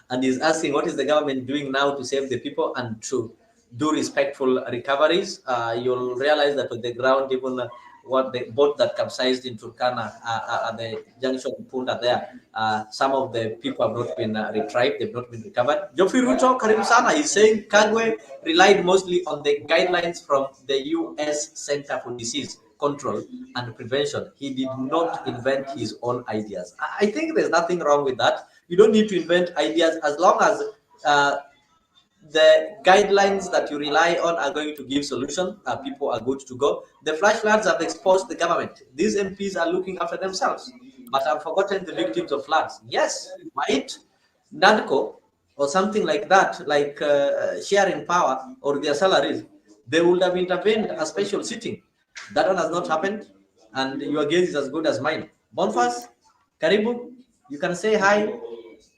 and he's asking what is the government doing now to save the people and to do respectful recoveries. You'll realize that on the ground, even what the boat that capsized in Turkana at the junction of Punda there, some of the people have not been retrieved, they've not been recovered. Geoffrey Ruto, Karibu Sana, is saying Kagwe relied mostly on the guidelines from the US Center for Disease Control and Prevention. He did not invent his own ideas. I think there's nothing wrong with that. You don't need to invent ideas as long as the guidelines that you rely on are going to give solution. People are good to go. The flash floods have exposed the government. These MPs are looking after themselves, but I've forgotten the victims of floods. Yes, might NADCO or something like that, like sharing power or their salaries, they would have intervened a special sitting. That one has not happened, and your gaze is as good as mine. Bonfas, Karibu, you can say hi.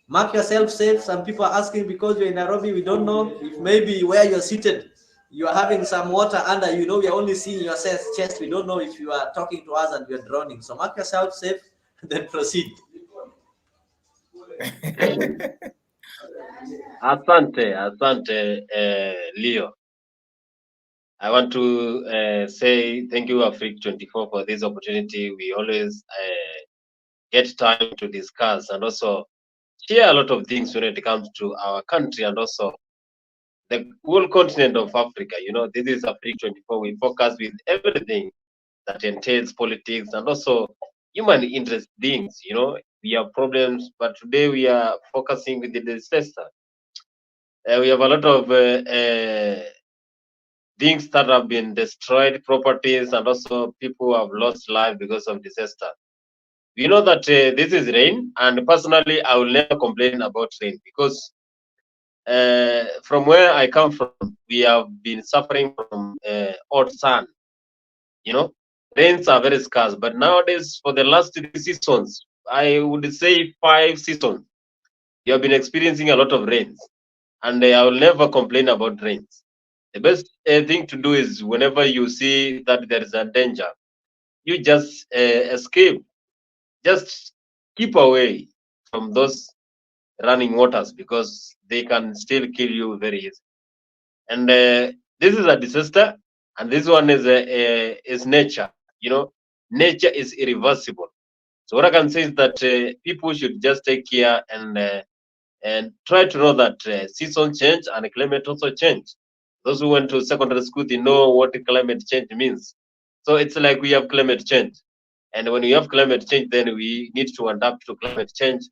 Mark yourself safe. Some people are asking because you're in Nairobi, we don't know if maybe where you're seated, you are having some water under, you know, we are only seeing your chest. We don't know if you are talking to us and you're drowning. So mark yourself safe, then proceed.
Asante, Leo. I want to say thank you, Afrique 24, for this opportunity. We always get time to discuss and also share a lot of things when it comes to our country and also the whole continent of Africa. You know, this is Afrique 24. We focus with everything that entails politics and also human interest things. You know, we have problems, but today we are focusing with the disaster. We have a lot of things that have been destroyed, properties, and also people who have lost life because of disaster. We know that this is rain, and personally, I will never complain about rain because from where I come from, we have been suffering from hot sun. You know, rains are very scarce, but nowadays, for the last 3 seasons, I would say 5 seasons, You have been experiencing a lot of rains, and I will never complain about rains. The best thing to do is whenever you see that there is a danger, you just escape. Just keep away from those running waters because they can still kill you very easy. And this is a disaster, and this one is nature. You know, nature is irreversible. So what I can say is that people should just take care and try to know that season change and climate also change. Those who went to secondary school, they know what climate change means. So it's like we have climate change. And when we have climate change, then we need to adapt to climate change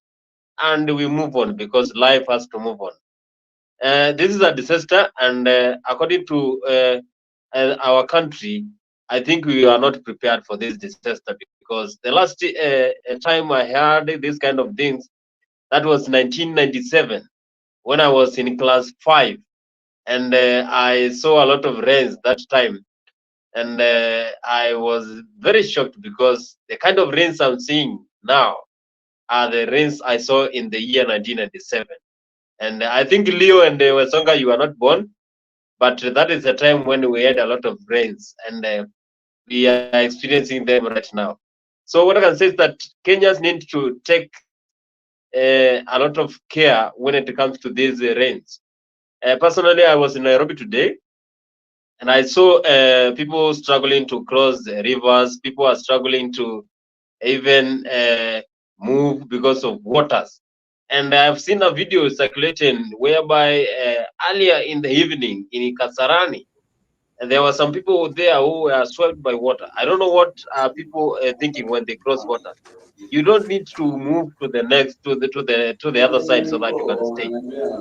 and we move on because life has to move on. This is a disaster, and according to our country, I think we are not prepared for this disaster because the last time I heard this kind of things, that was 1997 when I was in class 5, and I saw a lot of rains that time, and I was very shocked because the kind of rains I'm seeing now are the rains I saw in the year 1997. And I think Leo and Wesonga, you are not born, but that is the time when we had a lot of rains, and we are experiencing them right now. So what I can say is that Kenyans need to take a lot of care when it comes to these rains. Personally, I was in Nairobi today, and I saw people struggling to cross the rivers. People are struggling to even move because of waters. And I've seen a video circulating whereby earlier in the evening in Kasarani, there were some people there who were swept by water. I don't know what are people thinking when they cross water. You don't need to move to the next to the other side so that you can stay.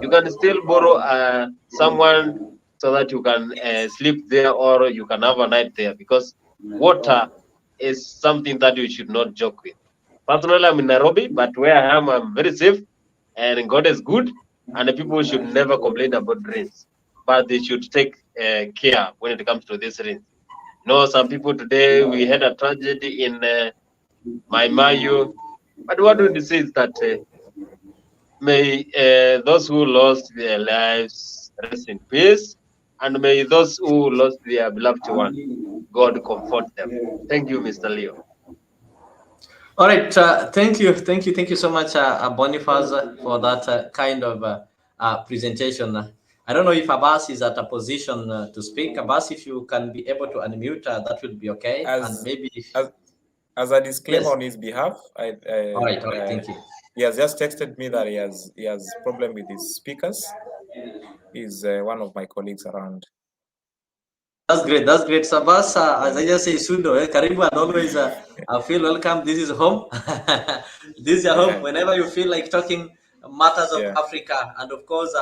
You can still borrow someone so that you can sleep there or you can have a night there because water is something that you should not joke with. Personally, I'm in Nairobi, but where I am, I'm very safe, and God is good, and the people should never complain about rains, but they should take care when it comes to this rain. You know, some people today, we had a tragedy in Maimayu, but what we say is that may those who lost their lives rest in peace, and may those who lost their beloved one, God comfort them. Thank you, Mr. Leo.
All right, thank you so much, Boniface, for that kind of presentation. I don't know if Abbas is at a position to speak. Abbas, if you can be able to unmute, that would be okay. And maybe
as a disclaimer
Yes.
on his behalf,
all right, thank you.
he has just texted me that he has problem with his speakers. He's one of my colleagues around.
That's great. That's great. Sabas, as I just say, Sundo, Karibu, and always I feel welcome. This is home. This is your home. Whenever you feel like talking matters of Africa, and of course,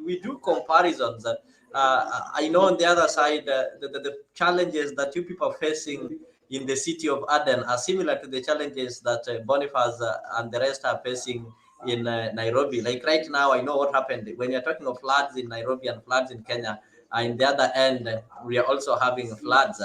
we do comparisons. I know on the other side, the challenges that you people are facing in the city of Aden are similar to the challenges that Boniface and the rest are facing in Nairobi. Like right now, I know what happened when you're talking of floods in Nairobi and floods in Kenya. In the other end, we are also having floods.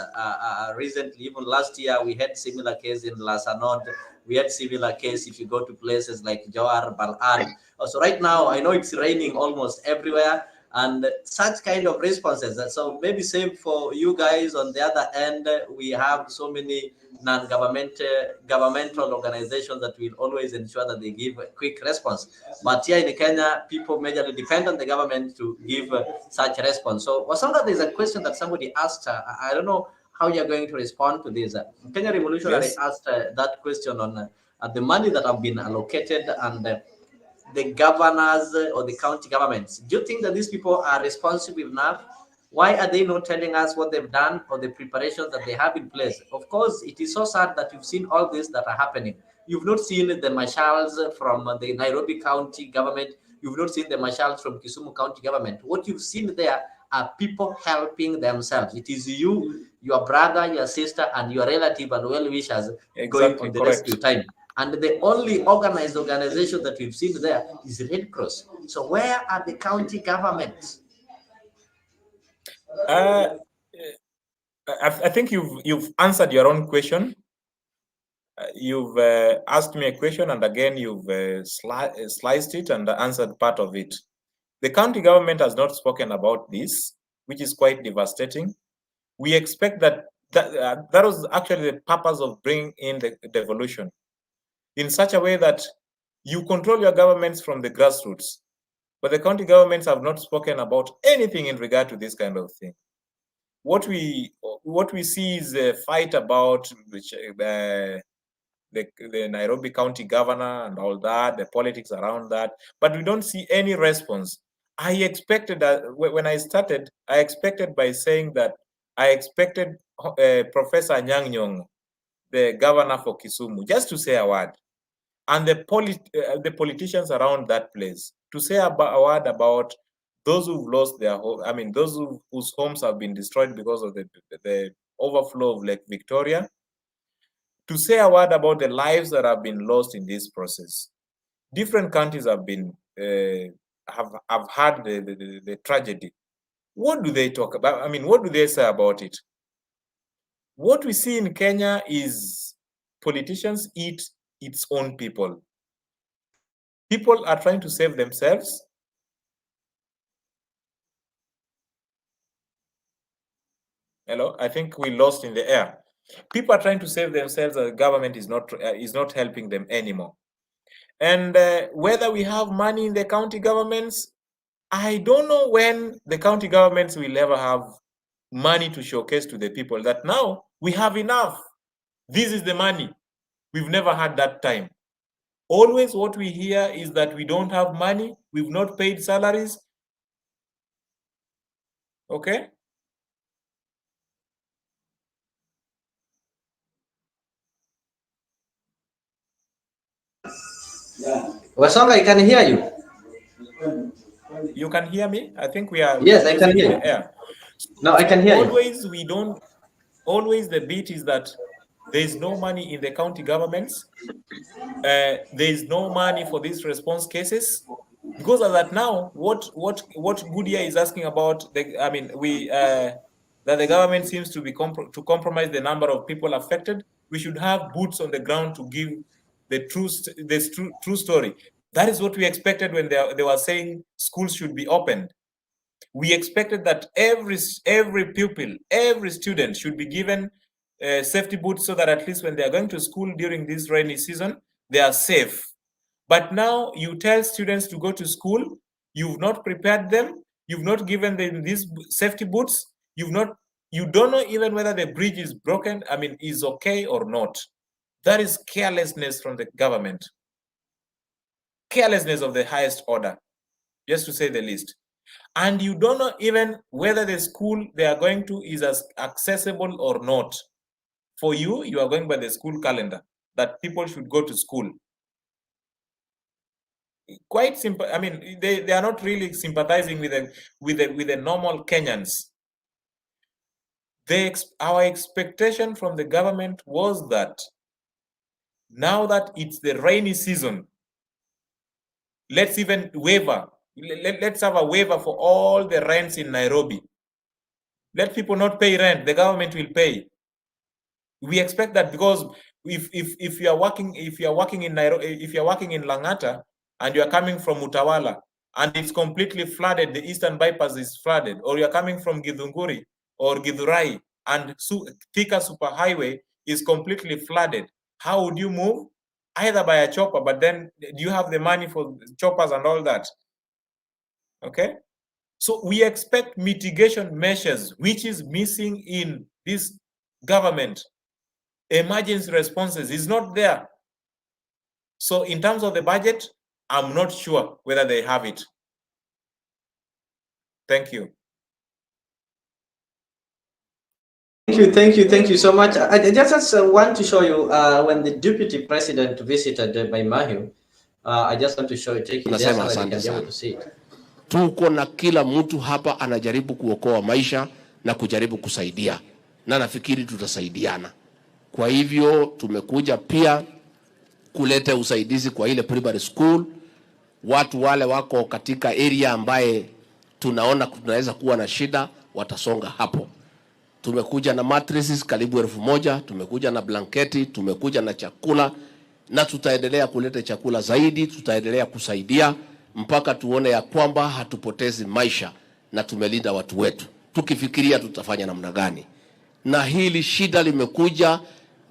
Recently, even last year, we had similar case in Lasanod. We had similar case if you go to places like Johar, Balad. So right now, I know it's raining almost everywhere, and such kind of responses. So maybe same for you guys on the other end. We have so many governmental organizations that will always ensure that they give a quick response. But here in Kenya, people majorly depend on the government to give such a response. So Wasanga, there's a question that somebody asked. I don't know how you're going to respond to this. Kenya Revolutionary asked that question on the money that have been allocated and the governors or the county governments. Do you think that these people are responsible enough? Why are they not telling us what they've done or the preparations that they have in place? Of course, it is so sad that you've seen all this that are happening. You've not seen the marshals from the Nairobi County government. You've not seen the marshals from Kisumu County government. What you've seen there are people helping themselves. It is you, your brother, your sister, and your relative and well-wishers going on the rescue time. And the only organized organization that we've seen there is Red Cross. So where are the county governments?
I think you've answered your own question. you've asked me a question, and again you've sliced it and answered part of it. The county government has not spoken about this, which is quite devastating. We expect that that was actually the purpose of bringing in the devolution, in such a way that you control your governments from the grassroots. But the county governments have not spoken about anything in regard to this kind of thing. What we see is a fight about which, the Nairobi County governor and all that, the politics around that, but we don't see any response. I expected that when I started, I expected by saying that I expected Professor Anyang' Nyong'o, the governor for Kisumu, just to say a word, and the politicians around that place to say a word about those who've lost their home. I mean, those whose homes have been destroyed because of the overflow of Lake Victoria, to say a word about the lives that have been lost in this process. Different countries have been have had the tragedy. What do they talk about? I mean, what do they say about it? What we see in Kenya is politicians eat its own people. People are trying to save themselves. Hello, I think we lost in the air. People are trying to save themselves, and the government is not helping them anymore. And whether we have money in the county governments, I don't know when the county governments will ever have money to showcase to the people that now we have enough. This is the money. We've never had that time. Always what we hear is that we don't have money, we've not paid salaries. Okay?
Wasonga, I can hear you.
You can hear me? I think we are.
Yes, I can hear you.
Air.
No, I can hear
you. Always the beat is that there is no money in the county governments. There is no money for these response cases. Because of that now, what Goodyear is asking about, that the government seems to be to compromise the number of people affected. We should have boots on the ground to give the true story. That is what we expected when they were saying schools should be opened. We expected that every pupil, every student should be given safety boots so that at least when they are going to school during this rainy season, they are safe. But now you tell students to go to school, you've not prepared them, you've not given them these safety boots, you don't know even whether the bridge is broken, is okay or not. That is carelessness from the government. Carelessness of the highest order, just to say the least. And you don't know even whether the school they are going to is as accessible or not. For you, you are going by the school calendar that people should go to school. Quite simple. They are not really sympathizing with the normal Kenyans. Our expectation from the government was that now that it's the rainy season, let's even waiver. Let's have a waiver for all the rents in Nairobi. Let people not pay rent. The government will pay. We expect that because if you are working in Nairobi, if you are working in Lang'ata and you are coming from Utawala and it's completely flooded, the Eastern Bypass is flooded, or you are coming from Githunguri or Githurai and Thika Superhighway is completely flooded, how would you move? Either by a chopper, but then do you have the money for choppers and all that? Okay, so we expect mitigation measures, which is missing in this government. Emergency responses is not there. So in terms of the budget, I'm not sure whether they have it. Thank you.
Thank you so much. I just want to show you when the deputy president visited by Mahiu. I just want to show you, take it there so that you can be able to see it.
Tuko na kila mtu hapa anajaribu kuokoa maisha na kujaribu kusaidia, na nafikiri tutasaidiana. Kwa hivyo tumekuja pia kuleta usaidizi kwa ile primary school. Watu wale wako katika area ambaye tunaona tunaweza kuwa na shida watasonga hapo. tumekuja na mattresses karibu 1000, tumekuja na blanketi, tumekuja na chakula, na tutaendelea kuleta chakula zaidi, tutaendelea kusaidia mpaka tuone ya kwamba hatupotezi maisha na tumelinda watu wetu, tukifikiria tutafanya namna gani. Na hili shida limekuja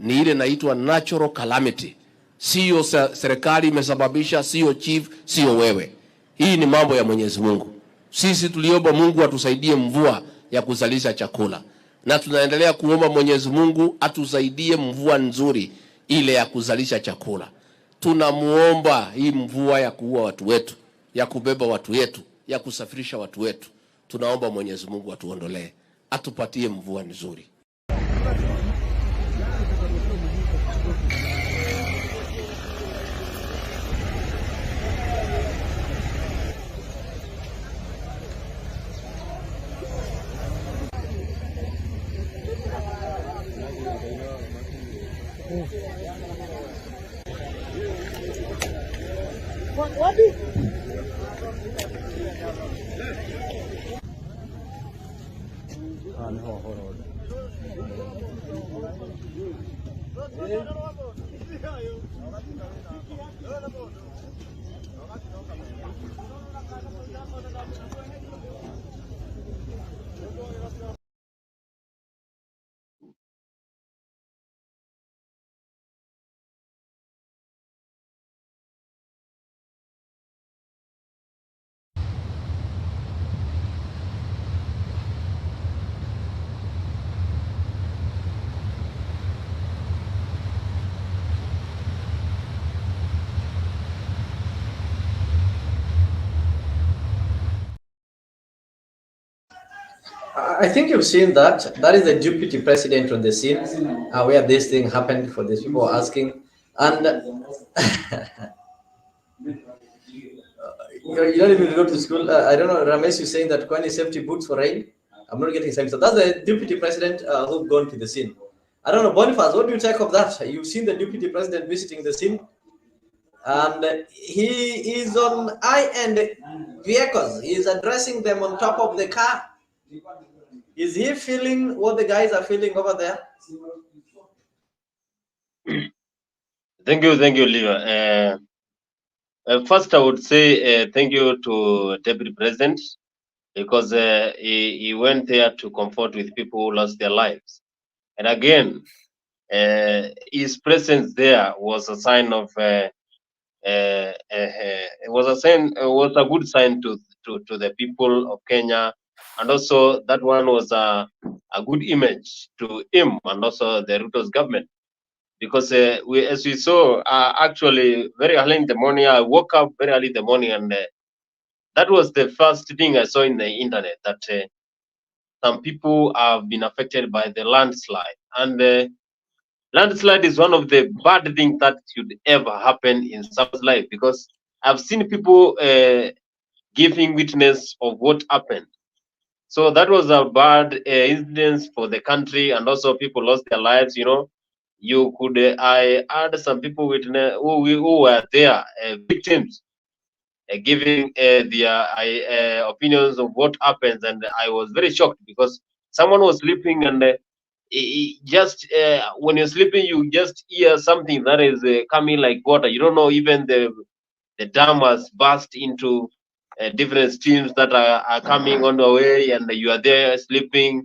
ni ile inaitwa natural calamity. Sio serikali imesababisha, sio chief, sio wewe. Hii ni mambo ya Mwenyezi Mungu. Sisi tuliomba Mungu atusaidie mvua ya kuzalisha chakula, na tunaendelea kuomba Mwenyezi Mungu atusaidie mvua nzuri ile ya kuzalisha chakula. Tunamuomba hii mvua ya kuua watu wetu, ya kubeba watu wetu, ya kusafirisha watu wetu. Tunaomba Mwenyezi Mungu atuondolee, atupatie mvua nzuri.
I think you've seen that. That is the deputy president on the scene where this thing happened, for these people asking. And you don't even go to school. I don't know, Ramesh, you're saying that Kwani safety boots for rain. I'm not getting sense. So that's the deputy president who've gone to the scene. I don't know, Boniface, what do you take of that? You've seen the deputy president visiting the scene, and he is on high-end vehicles. He's addressing them on top of the car. Is he feeling what the guys are feeling over there?
Thank you, Leo. First, I would say thank you to Deputy President, because he went there to comfort with people who lost their lives. And again, his presence there was a sign of was a good sign to the people of Kenya, and also that one was a good image to him and also the Ruto's government, because as we saw, actually very early in the morning, I woke up very early in the morning, and that was the first thing I saw in the internet, that some people have been affected by the landslide. And landslide is one of the bad things that should ever happen in someone's life, because I've seen people giving witness of what happened. So that was a bad incident for the country, and also people lost their lives. You know, you could I had some people witness who were there, victims, giving their opinions of what happens, and I was very shocked, because someone was sleeping, and just when you're sleeping, you just hear something that is coming like water. You don't know, even the dam has burst into different streams that are coming on the way, and you are there sleeping.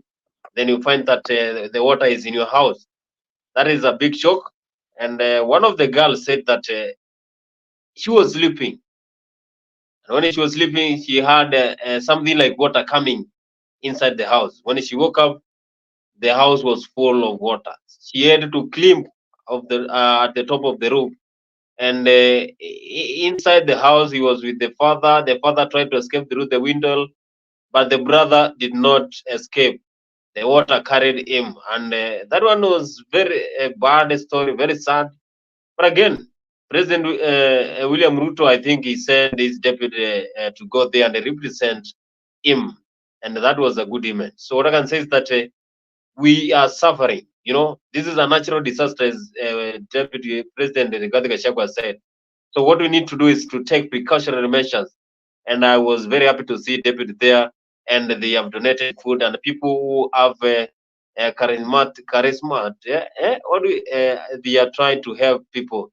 Then you find that the water is in your house. That is a big shock. And one of the girls said that she was sleeping, and when she was sleeping, she had something like water coming inside the house. When she woke up, the house was full of water. She had to climb of the at the top of the roof, and inside the house, he was with the father. The father tried to escape through the window, but the brother did not escape. The water carried him, and that one was very bad story, very sad. But again, President William Ruto, I think he sent his deputy to go there and represent him, and that was a good image. So what I can say is that we are suffering. You know, this is a natural disaster, as Deputy President Rigathi Gachagua said. So what we need to do is to take precautionary measures. And I was very happy to see Deputy there, and they have donated food, and people who have charisma. What they are trying to help people.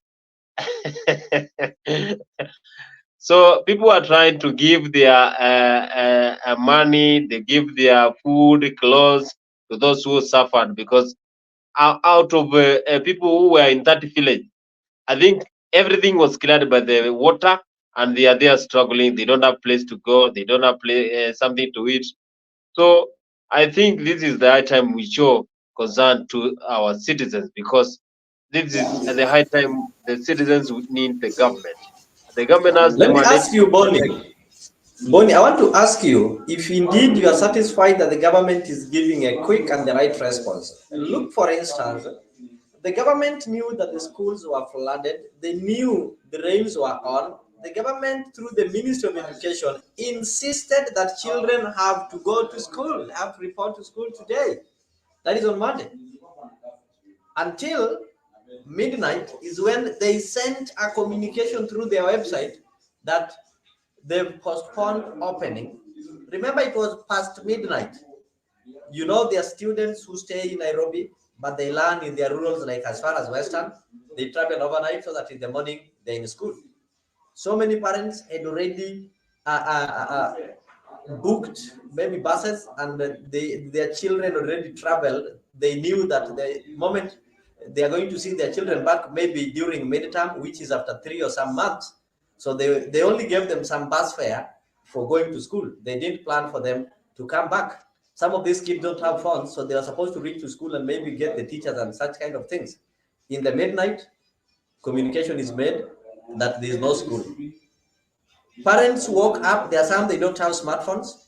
So people are trying to give their money, they give their food, clothes to those who suffered, because out of people who were in that village, I think everything was cleared by the water, and they are there struggling. They don't have place to go. They don't have something to eat. So I think this is the high time we show concern to our citizens, because this is at the high time the citizens would need the government. The government has the
Let me
mandate
ask you,
to
Bonnie.
protect.
Bonnie, I want to ask you if indeed you are satisfied that the government is giving a quick and the right response. Look, for instance, the government knew that the schools were flooded. They knew the rains were on. The government, through the Ministry of Education, insisted that children have to go to school, have to report to school today. That is on Monday. Until midnight is when they sent a communication through their website that they've postponed opening. Remember, it was past midnight. You know, there are students who stay in Nairobi, but they learn in their rurals, like as far as Western. They travel overnight so that in the morning they're in school. So many parents had already booked maybe buses, and their children already traveled. They knew that the moment they are going to see their children back, maybe during midterm, which is after 3 or some months. So they only gave them some bus fare for going to school. They didn't plan for them to come back. Some of these kids don't have phones, so they are supposed to reach to school and maybe get the teachers and such kind of things. In the midnight, communication is made that there is no school. Parents woke up. There are some, they don't have smartphones.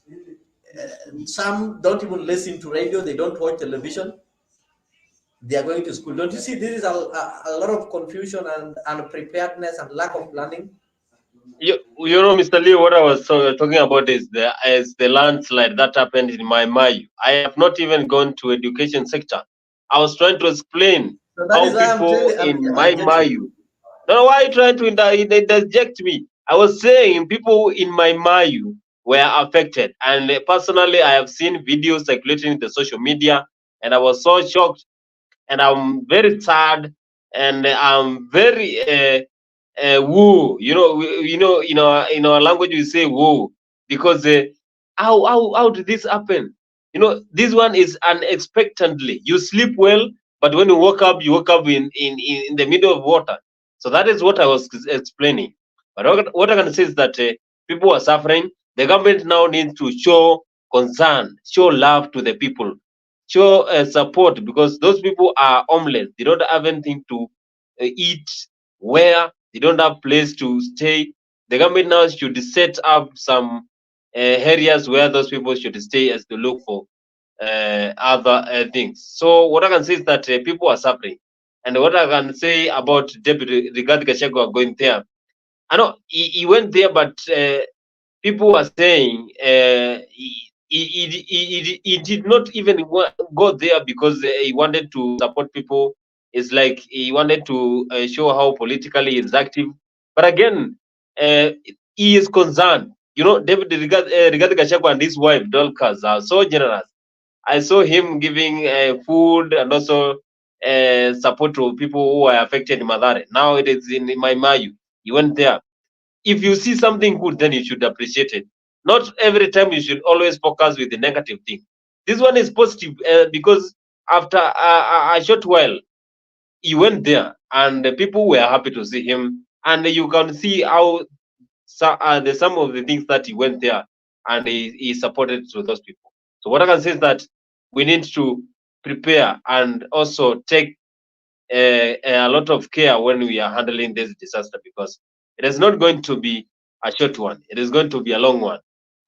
Some don't even listen to radio. They don't watch television. They are going to school. Don't you see this is a lot of confusion and unpreparedness and lack of planning?
You know, Mr. Lee, what I was talking about is the landslide that happened in my Mayu. I have not even gone to education sector. I was trying to explain
So that
how
is why
people in
I
my
get
Mayu.
you.
No, why are you trying to interject me? I was saying people in my Mayu were affected, and personally, I have seen videos circulating in the social media, and I was so shocked, and I'm very sad, and I'm very woo. You know, in our language we say woo, because how did this happen? You know, this one is unexpectedly. You sleep well, but when you woke up in the middle of water. So that is what I was explaining. But what I can say is that people are suffering. The government now needs to show concern, show love to the people, show support, because those people are homeless. They don't have anything to eat, wear. They don't have place to stay. The government now should set up some areas where those people should stay as to look for other things. So what I can say is that people are suffering. And what I can say about Deputy Rigathi Gachagua going there, I know he went there, but people are saying he did not even go there because he wanted to support people. It's like he wanted to show how politically he's active. But again, he is concerned. You know, David Rigathi Gachagua and his wife Dorcas are so generous. I saw him giving food and also support to people who are affected in Madare. Now it is in Mai Mayu. He went there. If you see something good, then you should appreciate it. Not every time you should always focus with the negative thing. This one is positive because after a short while, he went there and the people were happy to see him. And you can see how some of the things that he went there and he supported to those people. So what I can say is that we need to prepare and also take a lot of care when we are handling this disaster, because it is not going to be a short one. It is going to be a long one.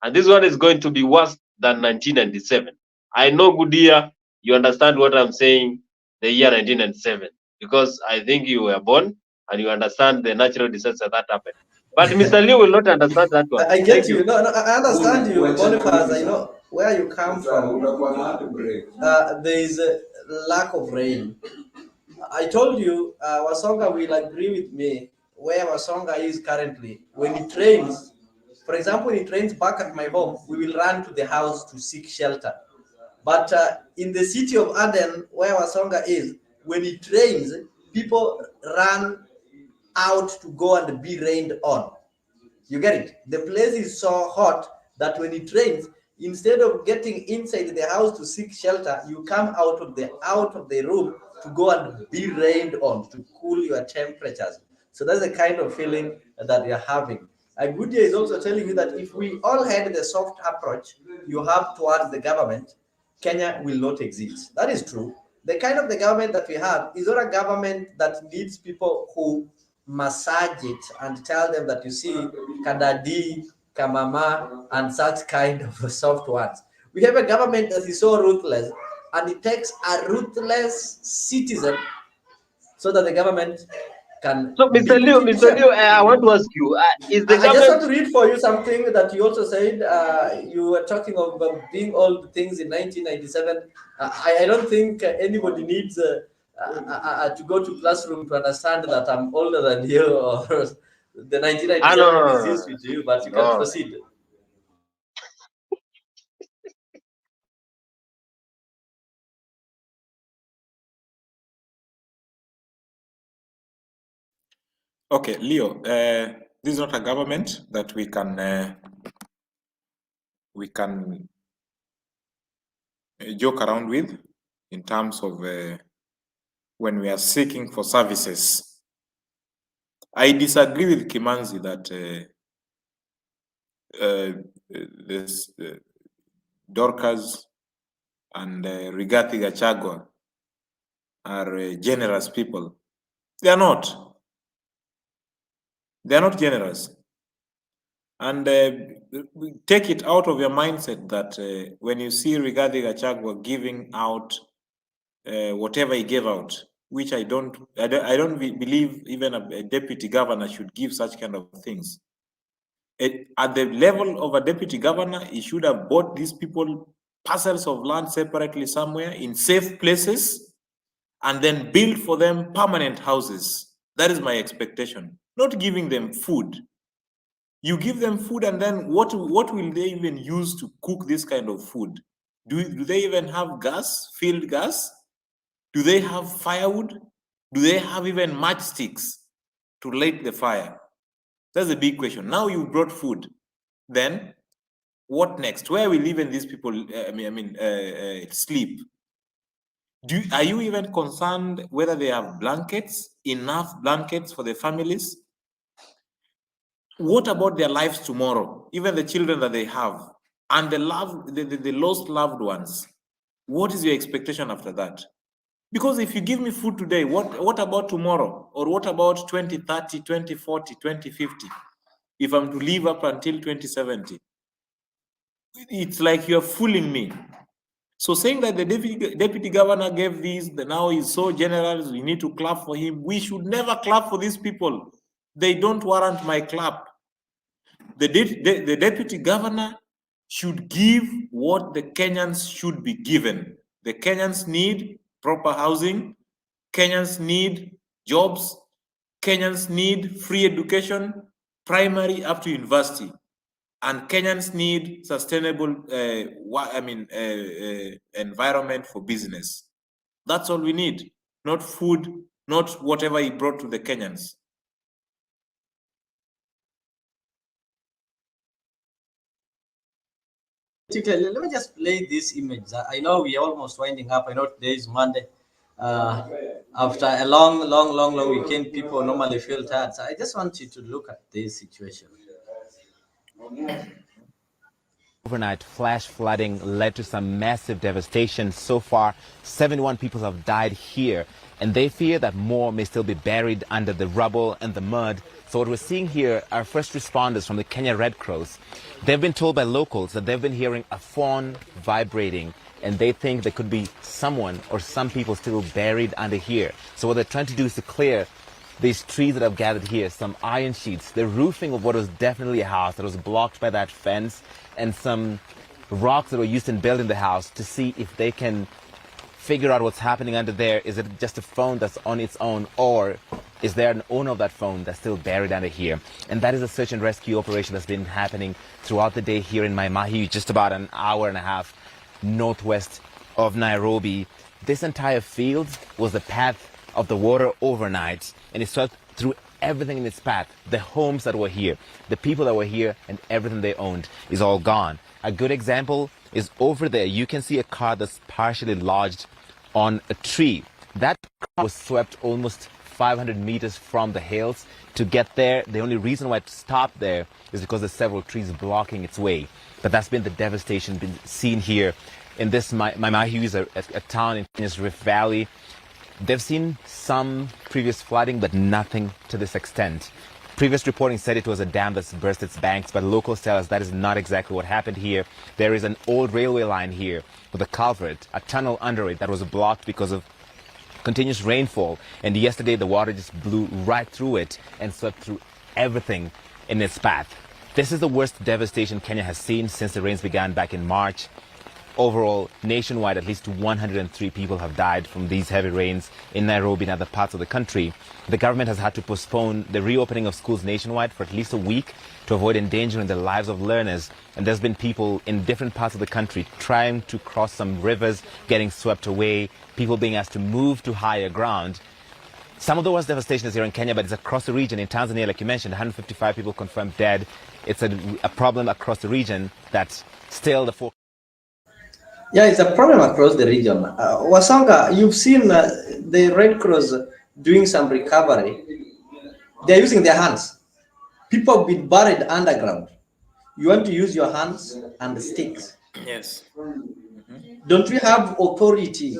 And this one is going to be worse than 1997. I know, Gudia, you understand what I'm saying, the year 1997, because I think you were born and you understand the natural disaster that happened. But Mr. Lee will not understand that one.
I get you. No, I understand you, Boniface. I know where you come from. There is a lack of rain. I told you, Wasonga will agree with me where Wasonga is currently. When it rains, for example, when it rains back at my home, we will run to the house to seek shelter. But in the city of Aden, where Wasonga is, when it rains, people run out to go and be rained on. You get it? The place is so hot that when it rains, instead of getting inside the house to seek shelter, you come out of the room to go and be rained on to cool your temperatures. So that's the kind of feeling that you're having. Agudia is also telling you that if we all had the soft approach you have towards the government, Kenya will not exist. That is true. The kind of the government that we have is not a government that needs people who massage it and tell them that, you see, kadadi, kamama, and such kind of soft words. We have a government that is so ruthless, and it takes a ruthless citizen so that the government can.
So, Mr. Leo, I want to ask you: is the
I
government?
just want to read for you something that you also said. You were talking of being all the things in 1997. I don't think anybody needs to go to classroom to understand that I'm older than you, or the 1997 is used to you, but you can proceed.
Okay, Leo, this is not a government that we can joke around with in terms of when we are seeking for services. I disagree with Kimanzi that Dorcas and Rigathi Gachagua are generous people. They are not. They are not generous. And take it out of your mindset that when you see Rigathi Gachagua giving out whatever he gave out, which I don't believe even a deputy governor should give such kind of things. At the level of a deputy governor, he should have bought these people parcels of land separately somewhere in safe places and then build for them permanent houses. That is my expectation. Not giving them food. You give them food, and then what will they even use to cook this kind of food? Do they even have gas, field gas? Do they have firewood? Do they have even matchsticks to light the fire? That's a big question. Now you brought food. Then what next? Where will even these people sleep? Are you even concerned whether they have blankets, enough blankets for their families? What about their lives tomorrow? Even the children that they have and the lost loved ones. What is your expectation after that? Because if you give me food today, what about tomorrow? Or what about 2030, 2040, 2050? If I'm to live up until 2070? It's like you're fooling me. So saying that the deputy governor gave these, now he's so generous, we need to clap for him. We should never clap for these people. They don't warrant my clap. The deputy governor should give what the Kenyans should be given. The Kenyans need proper housing. Kenyans need jobs. Kenyans need free education, primary up to university. And Kenyans need sustainable environment for business. That's all we need. Not food, not whatever he brought to the Kenyans.
Let me just play this image. I know we are almost winding up. I know today is Monday. After a long weekend, people normally feel tired. So I just want you to look at this situation.
Overnight flash flooding led to some massive devastation. So far, 71 people have died here, and they fear that more may still be buried under the rubble and the mud. So what we're seeing here are first responders from the Kenya Red Cross. They've been told by locals that they've been hearing a phone vibrating, and they think there could be someone or some people still buried under here. So what they're trying to do is to clear these trees that have gathered here, some iron sheets, the roofing of what was definitely a house that was blocked by that fence, and some rocks that were used in building the house, to see if they can figure out what's happening under there. Is it just a phone that's on its own, or is there an owner of that phone that's still buried under here? And that is a search and rescue operation that's been happening throughout the day here in Mai Mahiu, just about an hour and a half northwest of Nairobi, this entire field was the path of the water overnight, and it swept through everything in its path. The homes that were here, the people that were here, and everything they owned is all gone. A good example is over there. You can see a car that's partially lodged on a tree. That car was swept almost 500 meters from the hills. To get there, the only reason why it stopped there is because there's several trees blocking its way. But that's been the devastation been seen here in this Maimahiu is a town in Kenya's Rift Valley. They've seen some previous flooding, but nothing to this extent. Previous reporting said it was a dam that's burst its banks, but locals tell us that is not exactly what happened here. There is an old railway line here with a culvert, a tunnel under it that was blocked because of continuous rainfall. And yesterday the water just blew right through it and swept through everything in its path. This is the worst devastation Kenya has seen since the rains began back in March. Overall, nationwide, at least 103 people have died from these heavy rains in Nairobi and other parts of the country. The government has had to postpone the reopening of schools nationwide for at least a week to avoid endangering the lives of learners. And there's been people in different parts of the country trying to cross some rivers, getting swept away, people being asked to move to higher ground. Some of the worst devastation is here in Kenya, but it's across the region. In Tanzania, like you mentioned, 155 people confirmed dead. It's a problem across the region that still the
Yeah, it's a problem across the region. Wasanga, you've seen the Red Cross doing some recovery. They're using their hands. People have been buried underground. You want to use your hands and the sticks.
Yes.
Don't we have authority?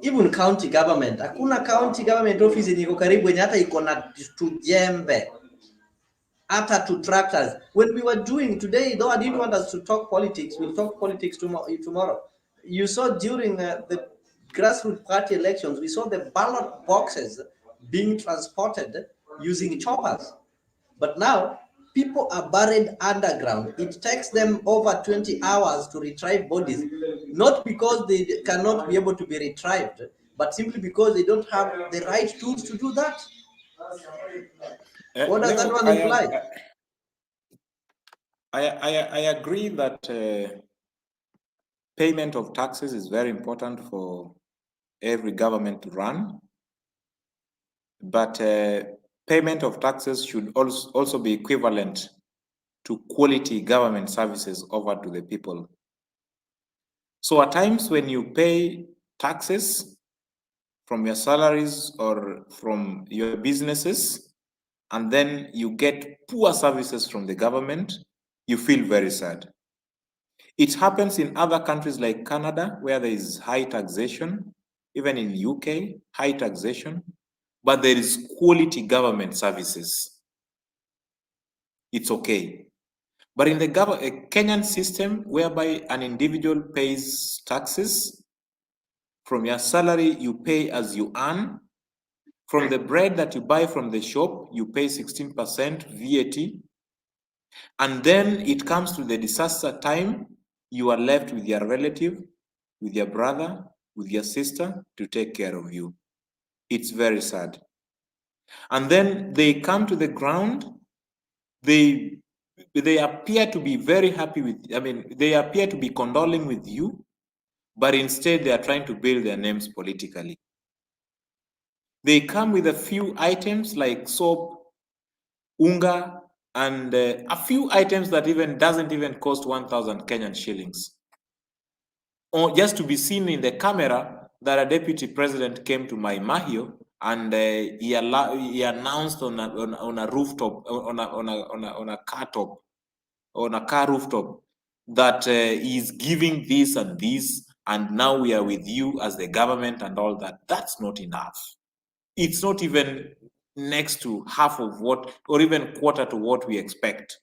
Even county government. Hakuna county government office yenye iko karibu yenye hata iko na tujembe. Hata to tractors. When we were doing today, though I didn't want us to talk politics, we'll talk politics tomorrow. You saw during the grassroots party elections, we saw the ballot boxes being transported using choppers. But now, people are buried underground. It takes them over 20 hours to retrieve bodies, not because they cannot be able to be retrieved, but simply because they don't have the right tools to do that. What does that one imply?
I agree that payment of taxes is very important for every government to run, but payment of taxes should also be equivalent to quality government services offered to the people. So at times when you pay taxes from your salaries or from your businesses, and then you get poor services from the government, you feel very sad. It happens in other countries like Canada, where there is high taxation, even in UK, high taxation, but there is quality government services. It's okay. But in the Kenyan system, whereby an individual pays taxes, from your salary, you pay as you earn. From the bread that you buy from the shop, you pay 16% VAT. And then it comes to the disaster time, you are left with your relative, with your brother, with your sister to take care of you. It's very sad. And then they come to the ground, they appear to be very happy with, they appear to be condoling with you, but instead they are trying to build their names politically. They come with a few items like soap, unga, and a few items that doesn't even cost 1,000 Kenyan shillings. Or just to be seen in the camera that a deputy president came to Maimahiu and he announced on a rooftop, on a car top, on a car rooftop, that he's giving this and this, and now we are with you as the government and all that. That's not enough. It's not even next to half of what, or even quarter to what we expect.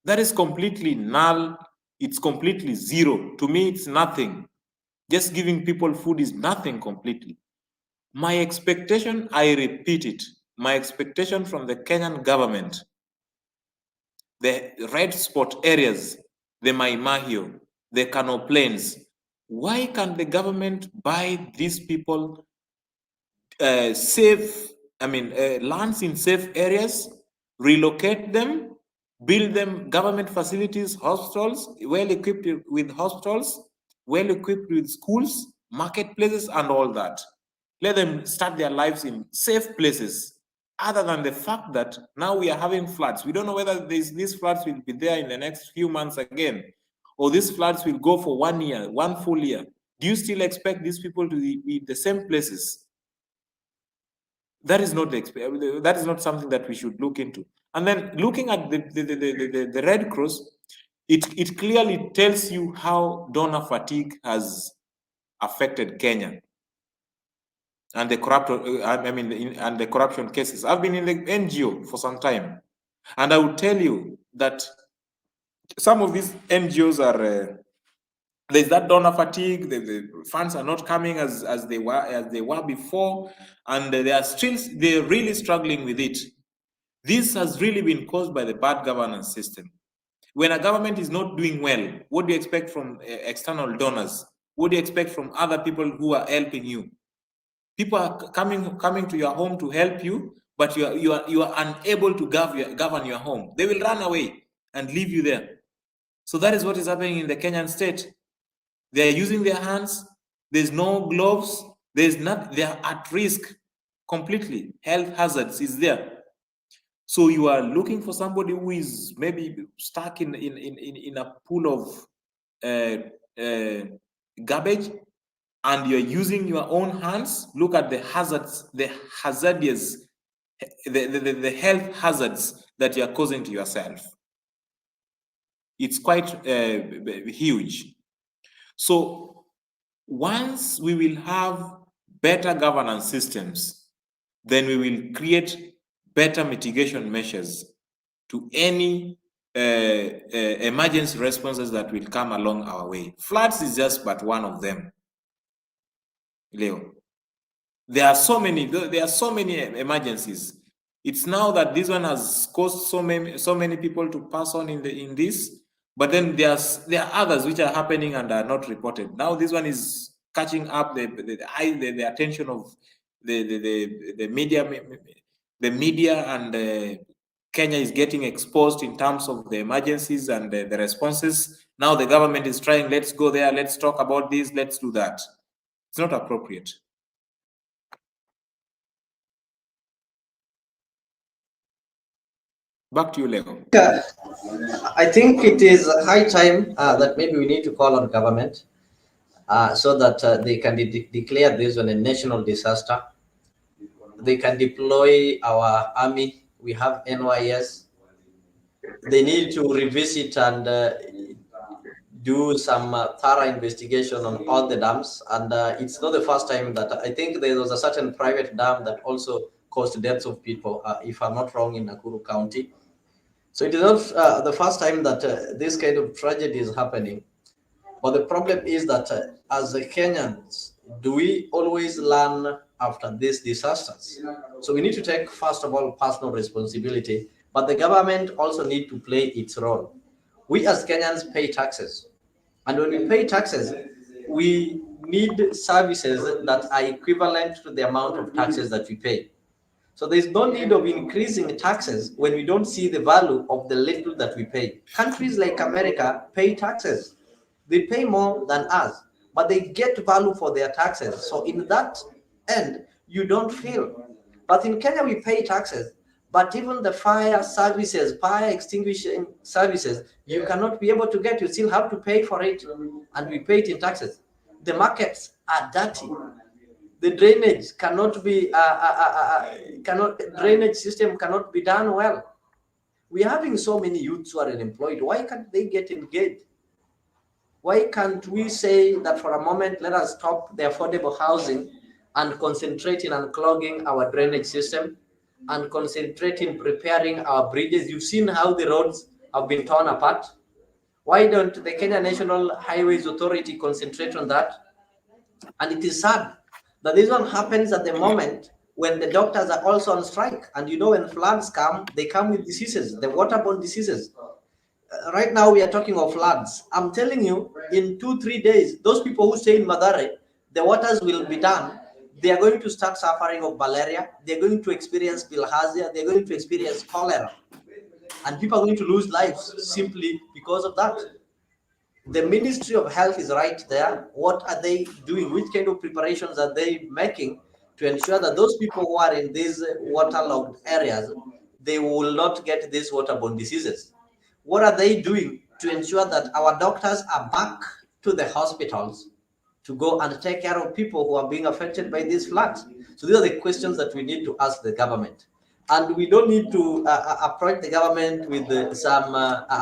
That is completely null. It's completely zero. To me, it's nothing. Just giving people food is nothing completely. My expectation, I repeat it, my expectation from the Kenyan government, the red spot areas, the Maimahiu, the Kano Plains, why can't the government buy these people lands in safe areas, relocate them, build them government facilities, hospitals, well equipped with hospitals, well equipped with schools, marketplaces, and all that. Let them start their lives in safe places. Other than the fact that now we are having floods. We don't know whether these floods will be there in the next few months again, or these floods will go for 1 year, 1 full year. Do you still expect these people to be in the same places? That is not something that we should look into. And then looking at the Red Cross, it clearly tells you how donor fatigue has affected Kenya and the corruption cases. I've been in the NGO for some time, and I would tell you that some of these NGOs are there's that donor fatigue. The funds are not coming as they were before, and they're really struggling with it. This has really been caused by the bad governance system. When a government is not doing well, what do you expect from external donors? What do you expect from other people who are helping you? People are coming to your home to help you, but you are unable to govern your home. They will run away and leave you there. So that is what is happening in the Kenyan state. They are using their hands. There's no gloves. They are at risk completely. Health hazards is there. So you are looking for somebody who is maybe stuck in a pool of garbage, and you're using your own hands. Look at the hazards, the health hazards that you are causing to yourself. It's quite huge. So once we will have better governance systems, then we will create better mitigation measures to any emergency responses that will come along our way. Floods is just but one of them, Leo. There are so many emergencies. It's now that this one has caused so many people to pass on in this, but then there are others which are happening and are not reported. Now this one is catching up the attention of the media, and Kenya is getting exposed in terms of the emergencies and the responses. Now the government is trying, let's go there, let's talk about this, let's do that. It's not appropriate. Back to you, Lego.
I think it is high time that maybe we need to call on government so that they can declare this one a national disaster. They can deploy our army. We have NYS. They need to revisit and do some thorough investigation on all the dams. And it's not the first time that I think there was a certain private dam that also caused deaths of people, if I'm not wrong, in Nakuru County. So it is not the first time that this kind of tragedy is happening. But the problem is that as Kenyans, do we always learn after these disasters? So we need to take, first of all, personal responsibility, but the government also need to play its role. We as Kenyans pay taxes. And when we pay taxes, we need services that are equivalent to the amount of taxes that we pay. So there's no need of increasing taxes when we don't see the value of the little that we pay. Countries like America pay taxes. They pay more than us, but they get value for their taxes. So in that end, you don't feel. But in Kenya, we pay taxes, but even the fire services, fire extinguishing services, you cannot be able to get. You still have to pay for it, and we pay it in taxes. The markets are dirty. The drainage cannot be drainage system cannot be done well. We're having so many youths who are unemployed. Why can't they get engaged? Why can't we say that for a moment, let us stop the affordable housing and concentrate in unclogging our drainage system and concentrate in preparing our bridges? You've seen how the roads have been torn apart. Why don't the Kenya National Highways Authority concentrate on that? And it is sad that this one happens at the moment when the doctors are also on strike. And you know, when floods come, they come with diseases, the waterborne diseases. Right now, we are talking of floods. I'm telling you, in 2-3 days, those people who stay in Mathare, the waters will be done. They are going to start suffering of malaria. They're going to experience bilharzia. They're going to experience cholera. And people are going to lose lives simply because of that. The Ministry of Health is right there. What are they doing? Which kind of preparations are they making to ensure that those people who are in these waterlogged areas, they will not get these waterborne diseases? What are they doing to ensure that our doctors are back to the hospitals to go and take care of people who are being affected by these floods? So these are the questions that we need to ask the government. And we don't need to approach the government with some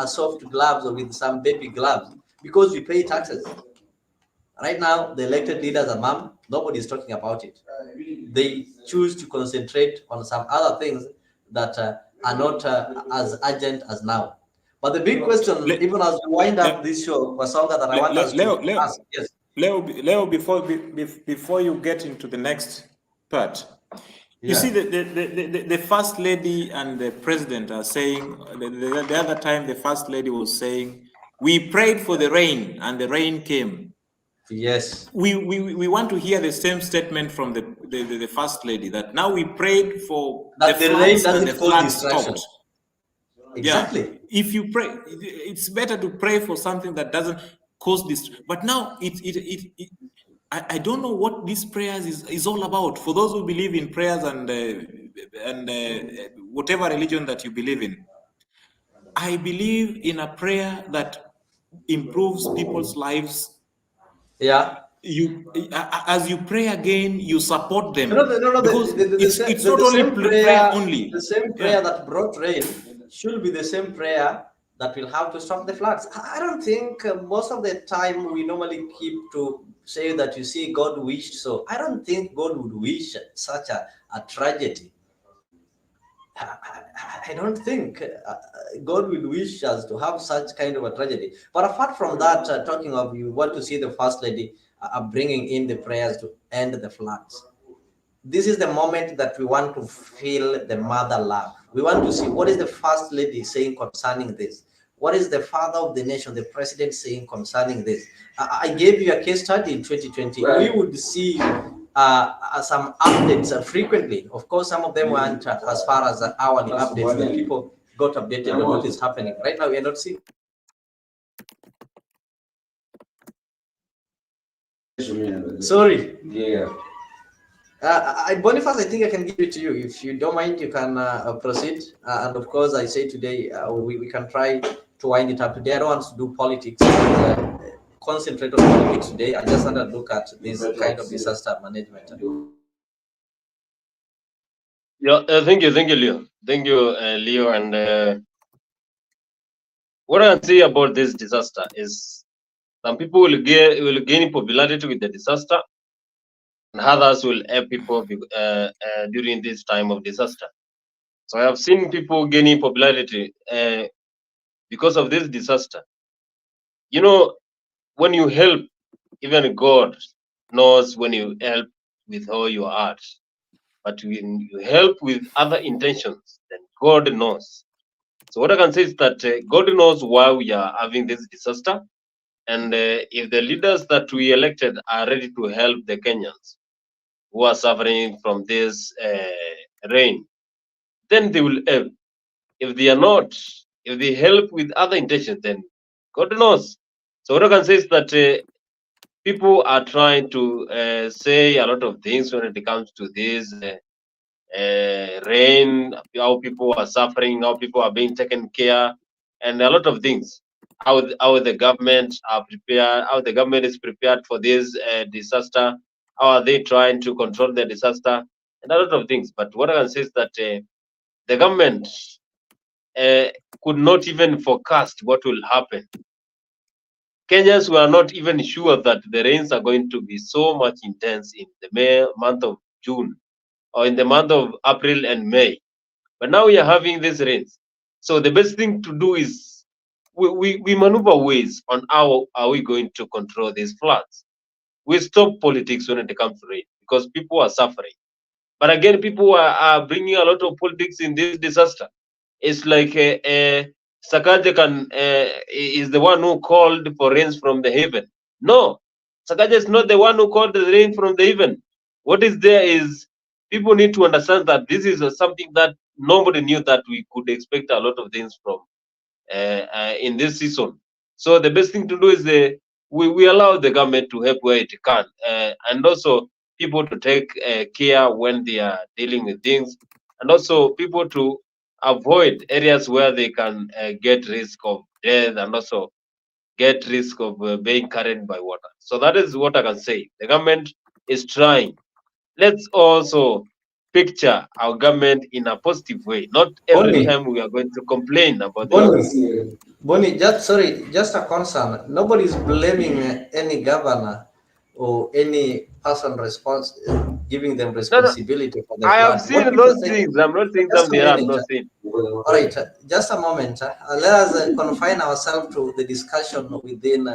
soft gloves or with some baby gloves, because we pay taxes. Right now, the elected leaders are mum. Nobody is talking about it. They choose to concentrate on some other things that are not as urgent as now. But the big question, even as we wind up this show, Wasonga, that I want us to ask, yes.
Leo, before you get into the next part, you see, the first lady and the president are saying, the other time the first lady was saying, we prayed for the rain and the rain came.
Yes.
We want to hear the same statement from the first lady, that now we prayed for
that the rain doesn't
and the floods
stopped. Exactly.
Yeah. If you pray, it's better to pray for something that doesn't cause this. But now I don't know what these prayers is all about. For those who believe in prayers and whatever religion that you believe in, I believe in a prayer that improves people's lives.
Yeah.
You, as you pray again, you support them.
No,
because it's not only prayer only.
The same prayer that brought rain should be the same prayer that will have to stop the floods. I don't think most of the time we normally keep to say that, you see, God wished so. I don't think God would wish such a tragedy. I don't think God will wish us to have such kind of a tragedy. But apart from that, talking of, you want to see the First Lady bringing in the prayers to end the floods. This is the moment that we want to feel the mother love. We want to see what is the First Lady saying concerning this. What is the father of the nation, the president, saying concerning this? I gave you a case study in 2020. Right. We would see some updates frequently. Of course, some of them weren't as far as hourly updates, but people got updated on what is happening. Right now, we are not seeing. Sorry.
Yeah.
Boniface, I think I can give it to you. If you don't mind, you can proceed. And of course, I say today, we can try to wind it up today. I don't want to do politics. Concentrate on politics today. I just want to look at this kind of disaster management.
Yeah, thank you, Leo. Thank you, Leo. And what I can say about this disaster is some people will gain popularity with the disaster, and others will help people during this time of disaster. So I have seen people gaining popularity because of this disaster. You know, when you help, even God knows when you help with all your heart. But when you help with other intentions, then God knows. So what I can say is that God knows why we are having this disaster. And if the leaders that we elected are ready to help the Kenyans who are suffering from this rain, then they will help. If they are not, if they help with other intentions, then God knows. So what I can say is that people are trying to say a lot of things when it comes to this rain, how people are suffering, how people are being taken care, and a lot of things. How the government are prepared, how the government is prepared for this disaster, how are they trying to control the disaster, and a lot of things. But what I can say is that the government could not even forecast what will happen. Kenyans were not even sure that the rains are going to be so much intense in the month of June or in the month of April and May. But now we are having these rains. So the best thing to do is we maneuver ways on how are we going to control these floods. We stop politics when it comes to rain because people are suffering. But again, people are bringing a lot of politics in this disaster. It's like Sakaja is the one who called for rains from the heaven. No, Sakaja is not the one who called the rain from the heaven. What is there is people need to understand that this is something that nobody knew that we could expect a lot of things from in this season. So the best thing to do is we allow the government to help where it can, and also people to take care when they are dealing with things, and also people to avoid areas where they can get risk of death and also get risk of being carried by water. So that is what I can say. The government is trying. Let's also picture our government in a positive way. Not every
Bonnie,
time we are going to complain about the government.
Bonnie, just a concern. Nobody's blaming any governor or any person giving them
No, no,
responsibility for the
I have
flood. What
seen
people
those
say,
things. I'm not saying
just a
something I've
minute.
not seen.
All right, just a moment. Let us confine ourselves to the discussion within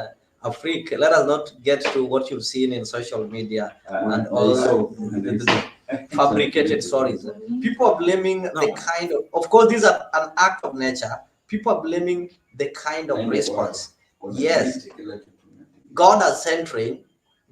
Africa. Let us not get to what you've seen in social media and all the fabricated stories. People are blaming the kind of course, these are an act of nature. People are blaming the kind of response. Yes, God has sent rain,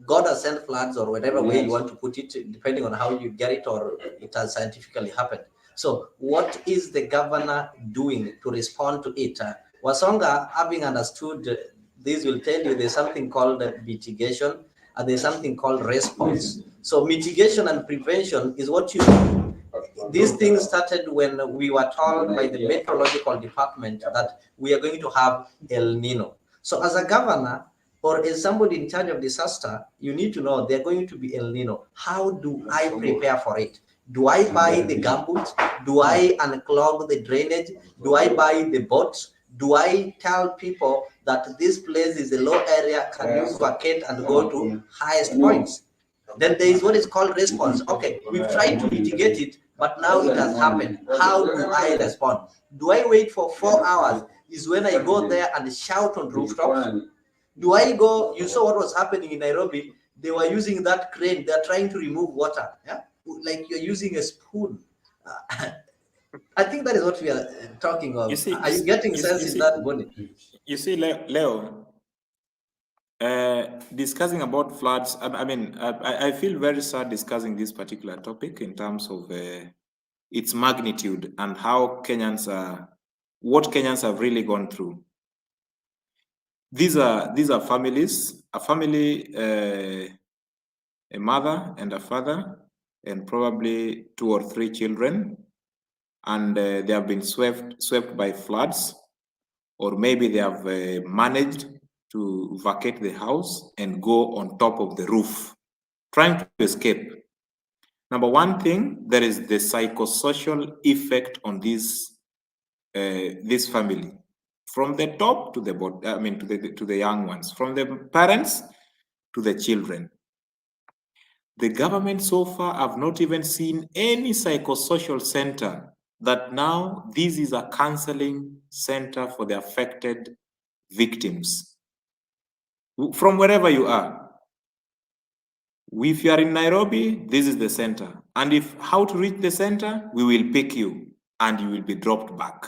God has sent floods, or whatever way you want to put it, depending on how you get it or it has scientifically happened. So, what is the governor doing to respond to it? Wasonga, having understood this, will tell you there's something called mitigation and there's something called response. So, mitigation and prevention is what you do. These things started when we were told by the meteorological department that we are going to have El Nino. So, as a governor, or as somebody in charge of disaster, you need to know they're going to be El Nino. How do I prepare for it? Do I buy the gumboots? Do I unclog the drainage? Do I buy the boats? Do I tell people that this place is a low area, can you vacate and go to highest points? Then there is what is called response. Okay, we've tried to mitigate it, but now it has happened. How do I respond? Do I wait for 4 hours? Is when I go there and shout on rooftops? Do I go? You saw what was happening in Nairobi. They were using that crane. They're trying to remove water. Yeah, like you're using a spoon. I think that is what we are talking of. Are you getting sense in that, Bonnie?
You see, Leo, discussing about floods, I feel very sad discussing this particular topic in terms of its magnitude and how what Kenyans have really gone through. These are families, a family, a mother and a father, and probably 2 or 3 children, and they have been swept by floods, or maybe they have managed to vacate the house and go on top of the roof, trying to escape. Number one thing, there is the psychosocial effect on this family, from the top to the bottom, to the young ones, from the parents to the children. The government so far have not even seen any psychosocial center that now this is a counseling center for the affected victims. From wherever you are. If you are in Nairobi, this is the center. And how to reach the center, we will pick you and you will be dropped back.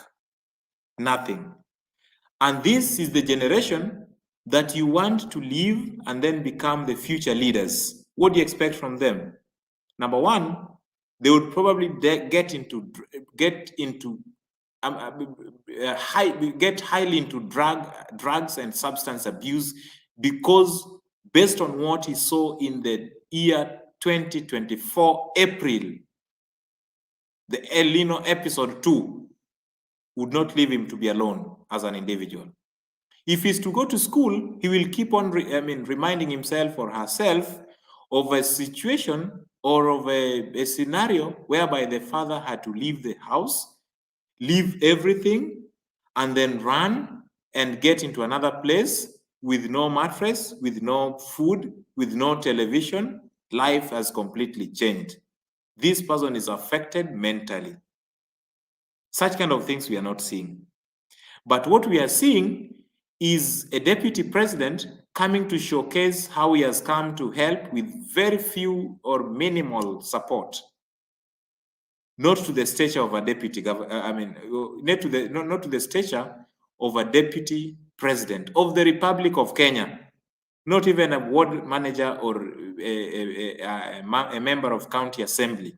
Nothing. And this is the generation that you want to live and then become the future leaders. What do you expect from them? Number one, they would probably get highly into drugs and substance abuse, because based on what he saw in the year 2024 April, the El Nino episode 2 would not leave him to be alone as an individual. If he's to go to school, he will keep on reminding himself or herself of a situation or of a scenario whereby the father had to leave the house, leave everything, and then run and get into another place with no mattress, with no food, with no television. Life has completely changed. This person is affected mentally. Such kind of things we are not seeing. But what we are seeing is a deputy president coming to showcase how he has come to help with very few or minimal support. Not to the stature of a deputy governor, not to the stature of a deputy president of the Republic of Kenya, not even a ward manager or a member of county assembly.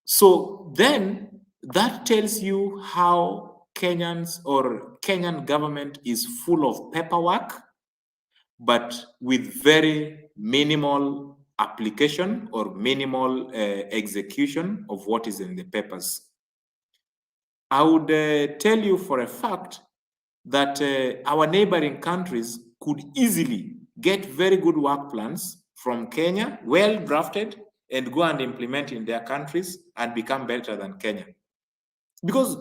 So then that tells you how Kenyans or Kenyan government is full of paperwork, but with very minimal application or minimal execution of what is in the papers. I would tell you for a fact that our neighboring countries could easily get very good work plans from Kenya, well drafted, and go and implement in their countries and become better than Kenya. Because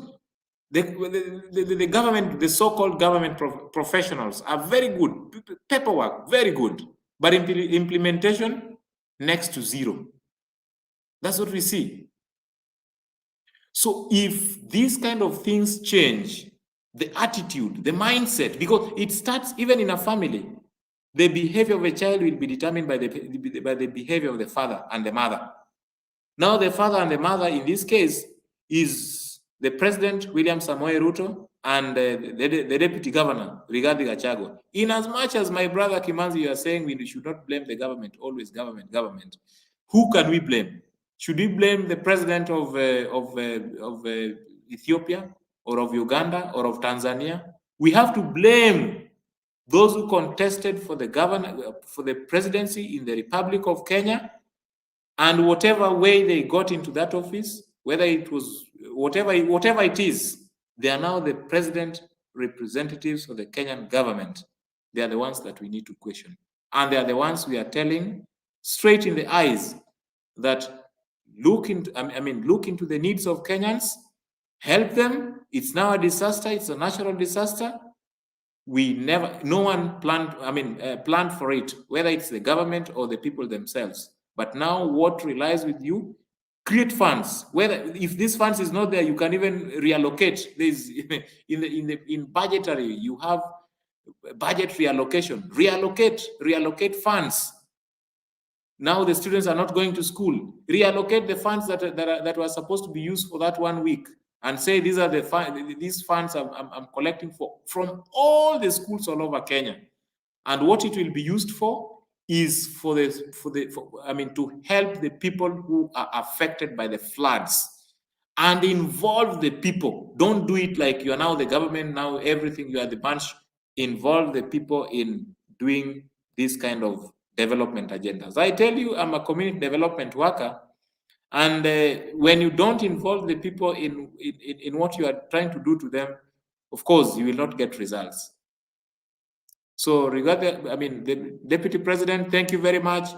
the government, the so-called government professionals are very good, paperwork, very good, but implementation next to zero. That's what we see. So if these kind of things change, the attitude, the mindset, because it starts even in a family, the behavior of a child will be determined by the behavior of the father and the mother. Now the father and the mother in this case is the President William Samoei Ruto and the Deputy Governor Rigathi Gachagua. In as much as my brother Kimanzi, you are saying we should not blame the government, always government. Who can we blame? Should we blame the president of Ethiopia or of Uganda or of Tanzania? We have to blame those who contested for the presidency in the Republic of Kenya, and whatever way they got into that office, whether it was whatever it is, they are now the president representatives of the Kenyan government. They are the ones that we need to question, and they are the ones we are telling straight in the eyes that look into the needs of Kenyans, help them. It's now a disaster. It's a natural disaster. No one planned for it, whether it's the government or the people themselves. But now what relies with you? Create funds. If this funds is not there, you can even reallocate. There's in budgetary, you have budget reallocation. Reallocate funds. Now the students are not going to school. Reallocate the funds that were supposed to be used for that 1 week, and say these are these funds I'm collecting from all the schools all over Kenya, and what it will be used for is to help the people who are affected by the floods, and involve the people. Don't do it like you are now the government, now everything, you are the bunch. Involve the people in doing this kind of development agendas. I tell you, I'm a community development worker, and when you don't involve the people in what you are trying to do to them, of course, you will not get results. So the Deputy President, thank you very much,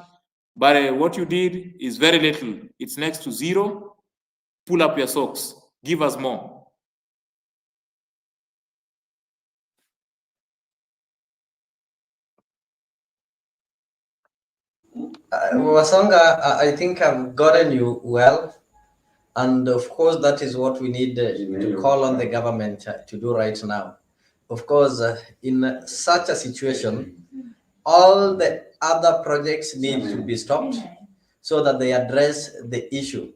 but what you did is very little. It's next to zero. Pull up your socks. Give us more.
Wasonga, I think I've gotten you well. And of course, that is what we need to call on the government to do right now. Of course, in such a situation, all the other projects need to be stopped so that they address the issue.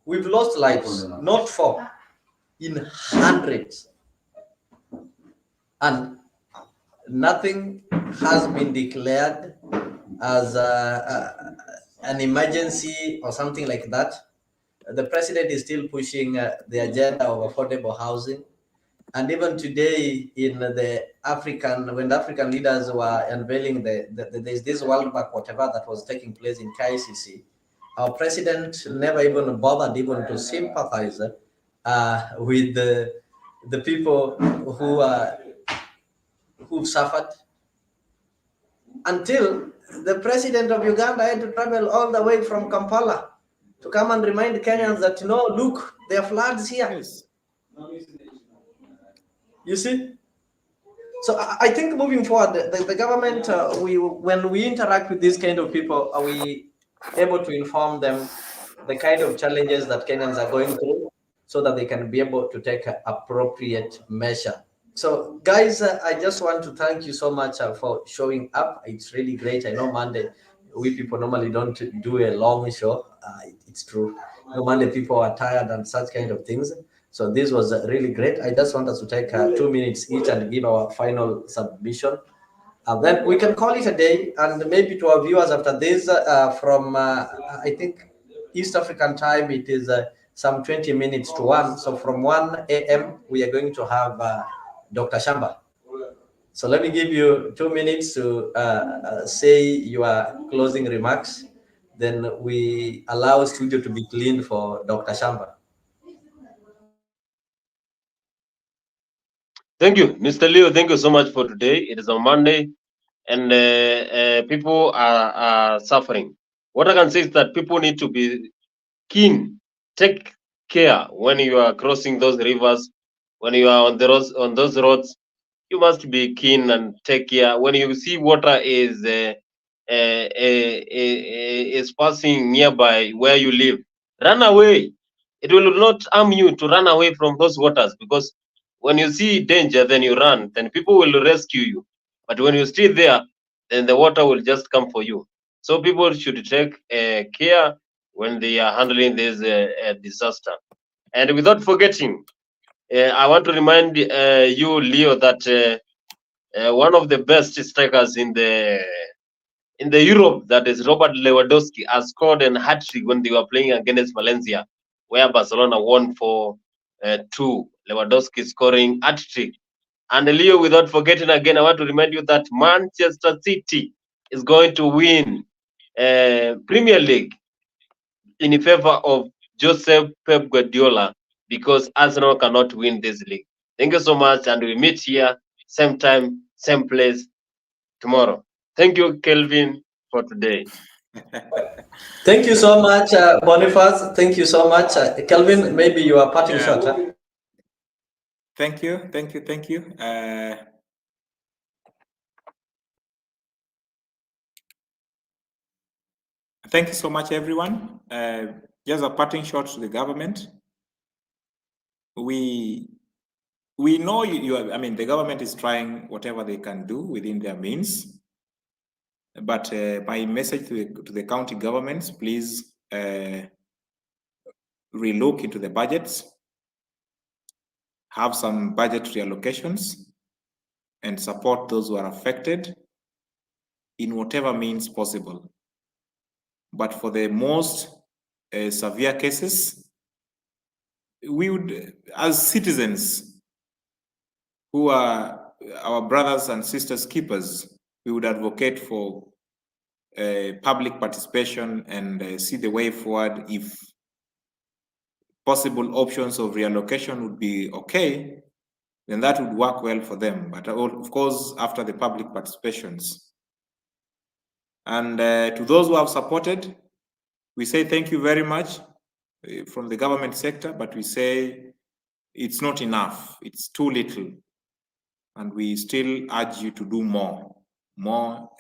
We've lost lives, not 4, in hundreds. And nothing has been declared as an emergency or something like that. The president is still pushing the agenda of affordable housing. And even today, when the African leaders were unveiling there's this World Bank, whatever that was taking place in KICC, our president never even bothered even to sympathize with the people who've suffered, until the president of Uganda had to travel all the way from Kampala to come and remind Kenyans that, look, there are floods here.
Yes.
You see? So I think moving forward, the government, when we interact with these kind of people, are we able to inform them the kind of challenges that Kenyans are going through so that they can be able to take appropriate measure. So guys, I just want to thank you so much for showing up. It's really great. I know Monday, we people normally don't do a long show. It's true. Normally people are tired and such kind of things. So this was really great. I just want us to take 2 minutes each and give our final submission. Then we can call it a day, and maybe to our viewers after this from, I think, East African time, it is some 20 minutes to 1. So from 1 a.m., we are going to have Dr. Shamba. So let me give you 2 minutes to say your closing remarks. Then we allow studio to be cleaned for Dr. Shamba.
Thank you, Mr. Leo. Thank you so much for today. It is on Monday, and people are suffering. What I can say is that people need to be keen. Take care when you are crossing those rivers, when you are on the roads, on those roads. You must be keen and take care. When you see water is passing nearby where you live, run away. It will not harm you to run away from those waters, because when you see danger, then you run. Then people will rescue you. But when you stay there, then the water will just come for you. So people should take care when they are handling this disaster. And without forgetting, I want to remind you, Leo, that one of the best strikers in the Europe, that is Robert Lewandowski, has scored an hat-trick when they were playing against Valencia, where Barcelona won for 2. Lewandowski scoring hat-trick. And Leo, without forgetting again, I want to remind you that Manchester City is going to win Premier League in favor of Joseph Pep Guardiola, because Arsenal cannot win this league. Thank you so much, and we meet here same time, same place tomorrow. Thank you, Kelvin, for today.
Thank you so much, Boniface. Thank you so much. Kelvin, maybe you are parting shot. Huh?
Thank you. Thank you so much, everyone. Just a parting shot to the government. We know I mean, the government is trying whatever they can do within their means. But my message to the county governments, please relook into the budgets, have some budgetary allocations, and support those who are affected in whatever means possible. But for the most severe cases, we would, as citizens who are our brothers and sisters keepers, we would advocate for public participation and see the way forward. If possible options of reallocation would be okay, then that would work well for them. But of course, after the public participations. And to those who have supported, we say thank you very much from the government sector, but we say it's not enough, it's too little. And we still urge you to do more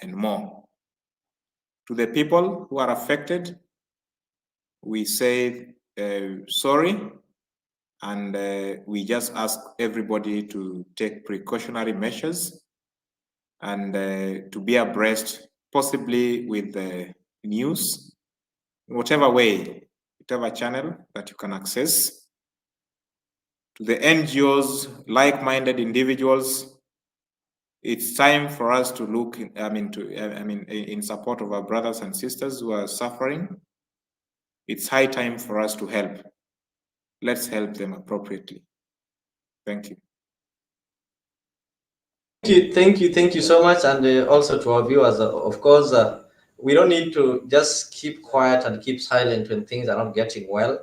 and more. To the people who are affected, we say sorry, and we just ask everybody to take precautionary measures and to be abreast, possibly with the news, in whatever way, whatever channel that you can access. To the NGOs, like-minded individuals, it's time for us to look, in support of our brothers and sisters who are suffering. It's high time for us to help. Let's help them appropriately. Thank you.
Thank you so much, and also to our viewers. Of course, we don't need to just keep quiet and keep silent when things are not getting well.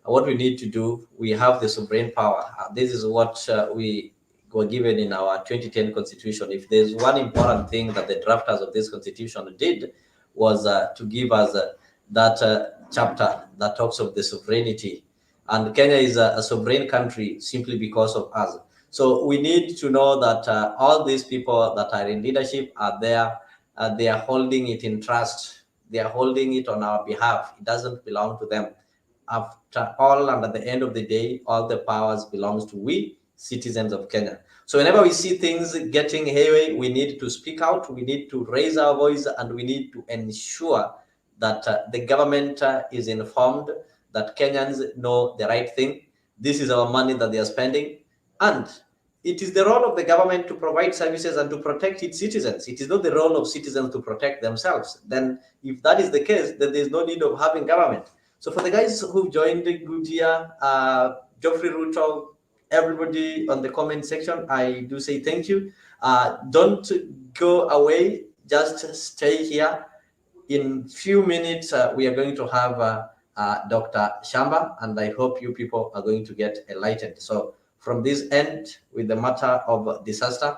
What we need to do, we have the sovereign power. This is what we were given in our 2010 constitution. If there's one important thing that the drafters of this constitution did, was to give us that chapter that talks of the sovereignty. And Kenya is a sovereign country simply because of us. So we need to know that all these people that are in leadership are there. They are holding it in trust. They are holding it on our behalf. It doesn't belong to them. After all, and at the end of the day, all the powers belongs to we, citizens of Kenya. So whenever we see things getting haywire, we need to speak out, we need to raise our voice, and we need to ensure that the government is informed, that Kenyans know the right thing. This is our money that they are spending, and it is the role of the government to provide services and to protect its citizens. It is not the role of citizens to protect themselves. Then if that is the case, then there's no need of having government. So for the guys who joined the Goodyear, Geoffrey Ruto, everybody on the comment section, I do say thank you. Don't go away, just stay here. In few minutes, we are going to have Dr. Shamba, and I hope you people are going to get enlightened. So from this end, with the matter of disaster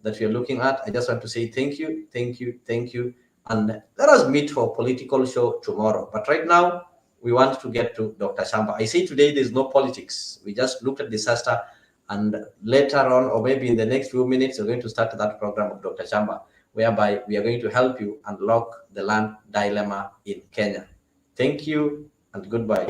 that we are looking at, I just want to say thank you, thank you, thank you. And let us meet for political show tomorrow. But right now, we want to get to Dr. Shamba. I say today there's no politics. We just looked at disaster, and later on, or maybe in the next few minutes, we're going to start that program of Dr. Shamba, whereby we are going to help you unlock the land dilemma in Kenya. Thank you and goodbye.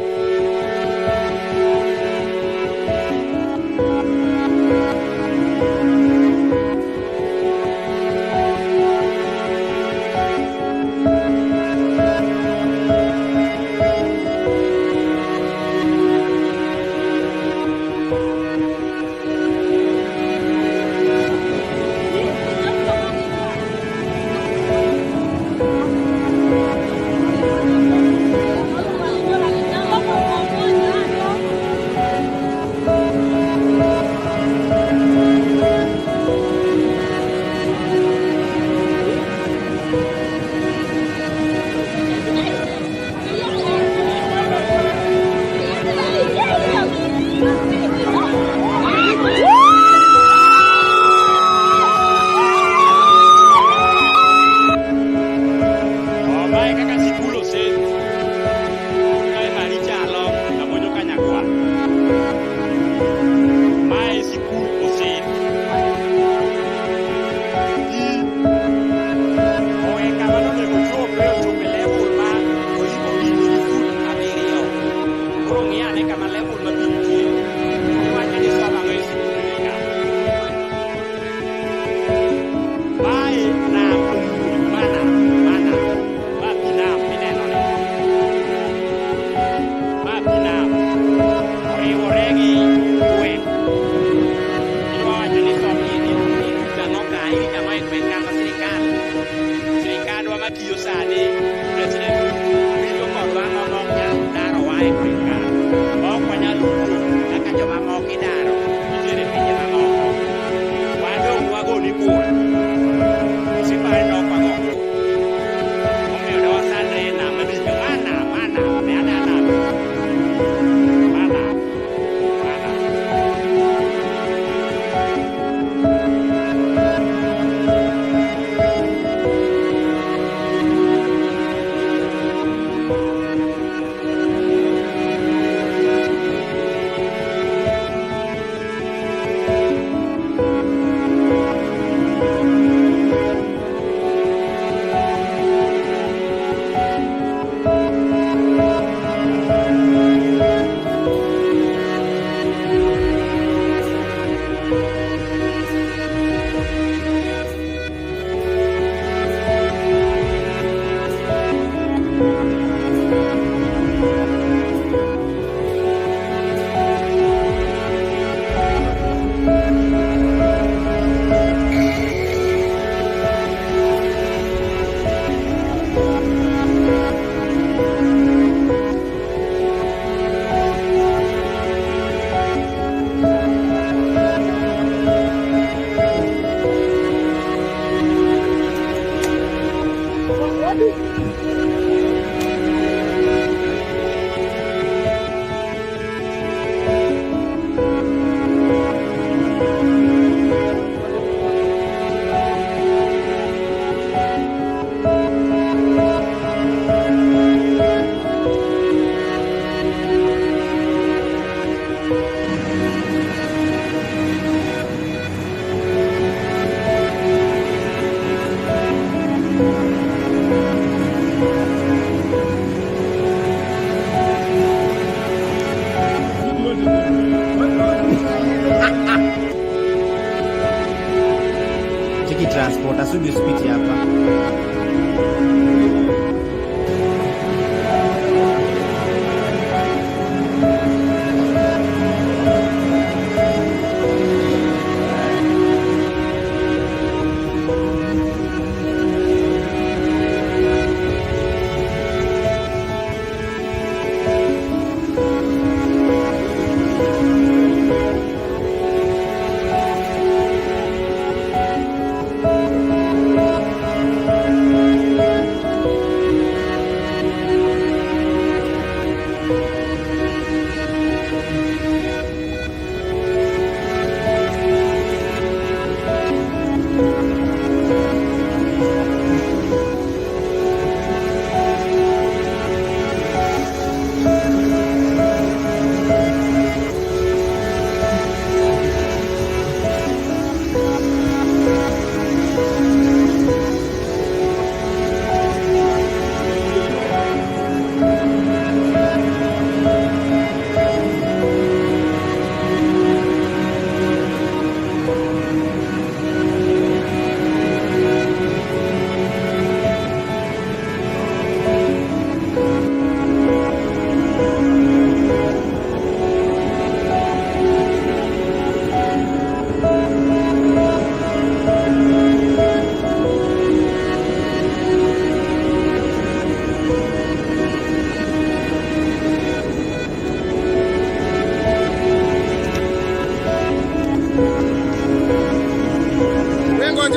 transport asubiri spiti hapa.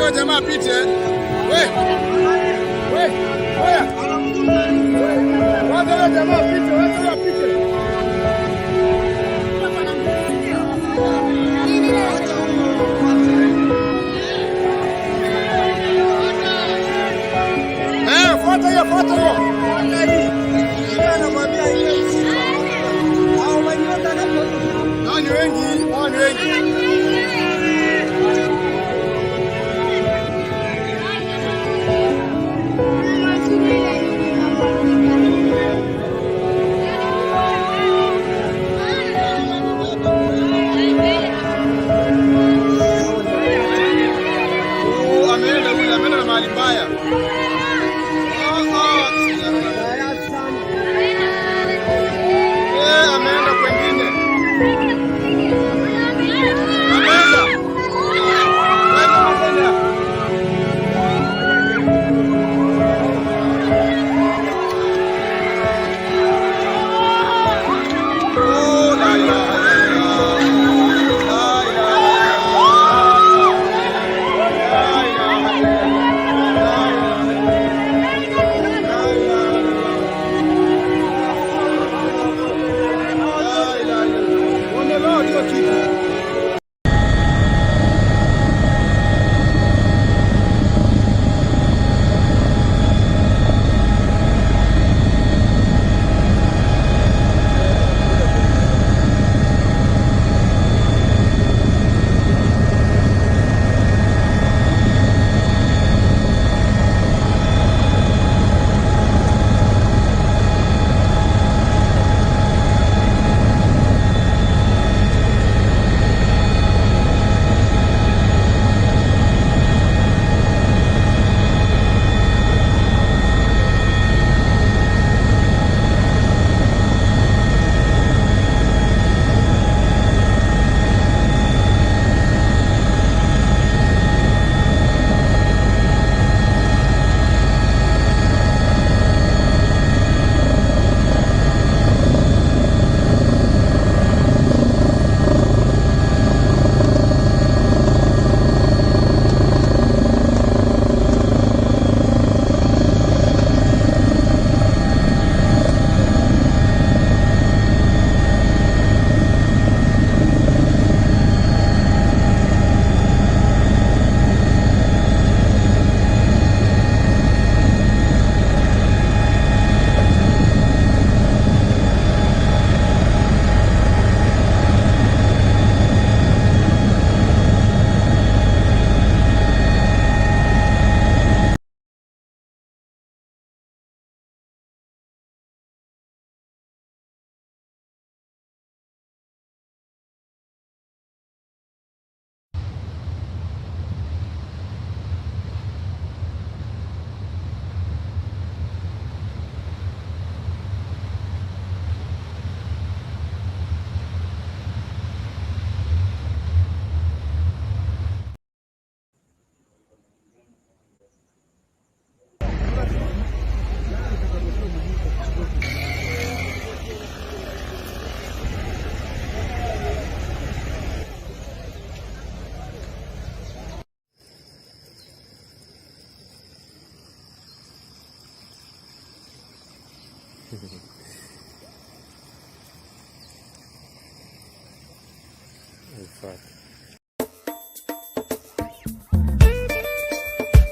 huyo jamaa apite. Wewe. Oya. Wacha huyo jamaa apite, wacha huyo apite. Fuata hiyo. Anamwambia yeye. Hao ni wengi. Ameenda na mahali mbaya. Ameenda kwengine.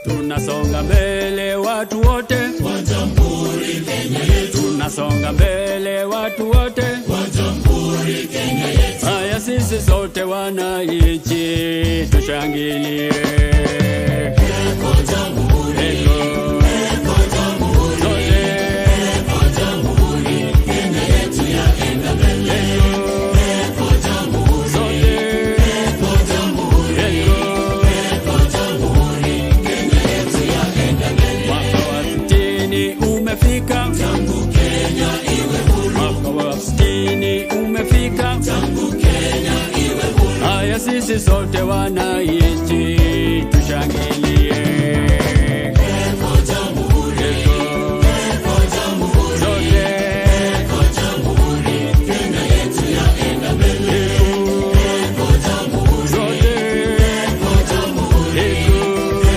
Tunasonga mbele watu wote wa Jamhuri Kenya yetu. Tunasonga mbele watu wote wa Jamhuri Kenya yetu. Haya sisi sote wananchi tushangilie. Eko Jamhuri, eko Jamhuri, sote eko Jamhuri Kenya yetu yaenda mbele. Eko Jamhuri, sote eko Jamhuri, eko Jamhuri Kenya yetu yaenda mbele. Mwaka wa 60 umefika, tangu Kenya iwe huru. Mwaka wa 60 umefika, tangu Kenya iwe huru. Haya sisi sote wananchi tushangilie. Eko Jamhuri, eko Jamhuri, sote eko Jamhuri Kenya yetu yaenda mbele. Eko Jamhuri, sote eko Jamhuri, eko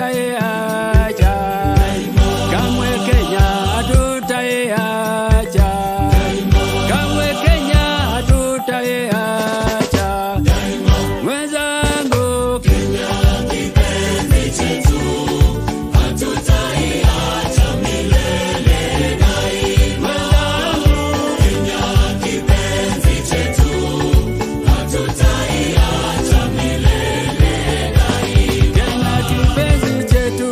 hatutaiacha kamwe, Kenya hatutaiacha kamwe, Kenya hatutaiacha mwenzangu, Kenya kipenzi chetu hatutaiacha milele daima. Kenya kipenzi chetu hatutaiacha milele daima. Kenya kipenzi chetu,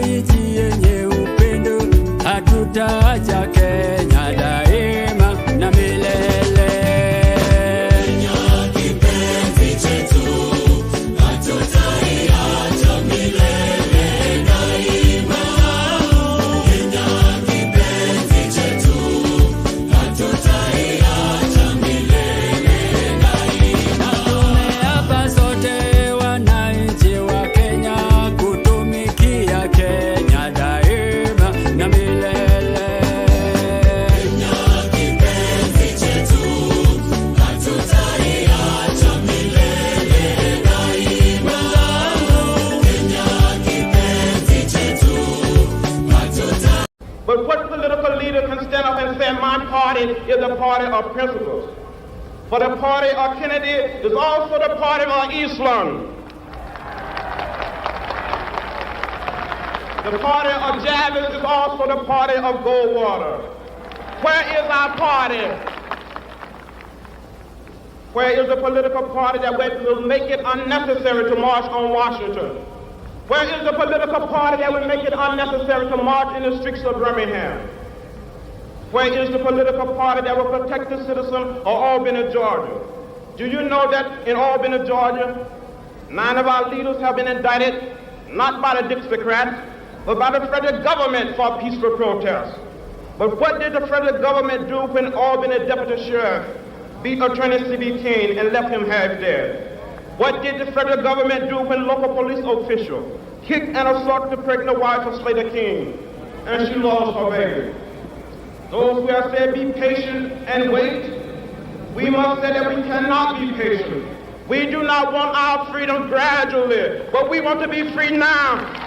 nchi yenye upendo, hatutaacha Kenya daima na milele. Kenya kipenzi chetu hatutaiacha milele daima. Kenya kipenzi chetu hatutaiacha milele daima. Tumeapa sote wananchi wa Kenya kutumikia Kenya daima na milele. Kenya kipenzi chetu hatutaiacha milele daima. Kenya kipenzi chetu hatutaiacha.
But what political leader can stand up and say, my party is a party of principles? But the party of Kennedy is also the party of Eastland. The party of Jarvis is also the party of Goldwater. Where is our party? Where is the political party that will make it unnecessary to march on Washington? Where is the political party that will make it unnecessary to march in the streets of Birmingham? Where is the political party that will protect the citizen of Albany, Georgia? Do you know that in Albany, Georgia, 9 of our leaders have been indicted, not by the Dixiecrats, but by the federal government for peaceful protests? But what did the federal government do when Albany Deputy Sheriff beat Attorney C.B. King and left him half dead? What did the federal government do when local police officials kicked and assaulted the pregnant wife of Slater King and she lost her baby? Those who have said be patient and wait, we must say that we cannot be patient. We do not want our freedom gradually, but we want to be free now.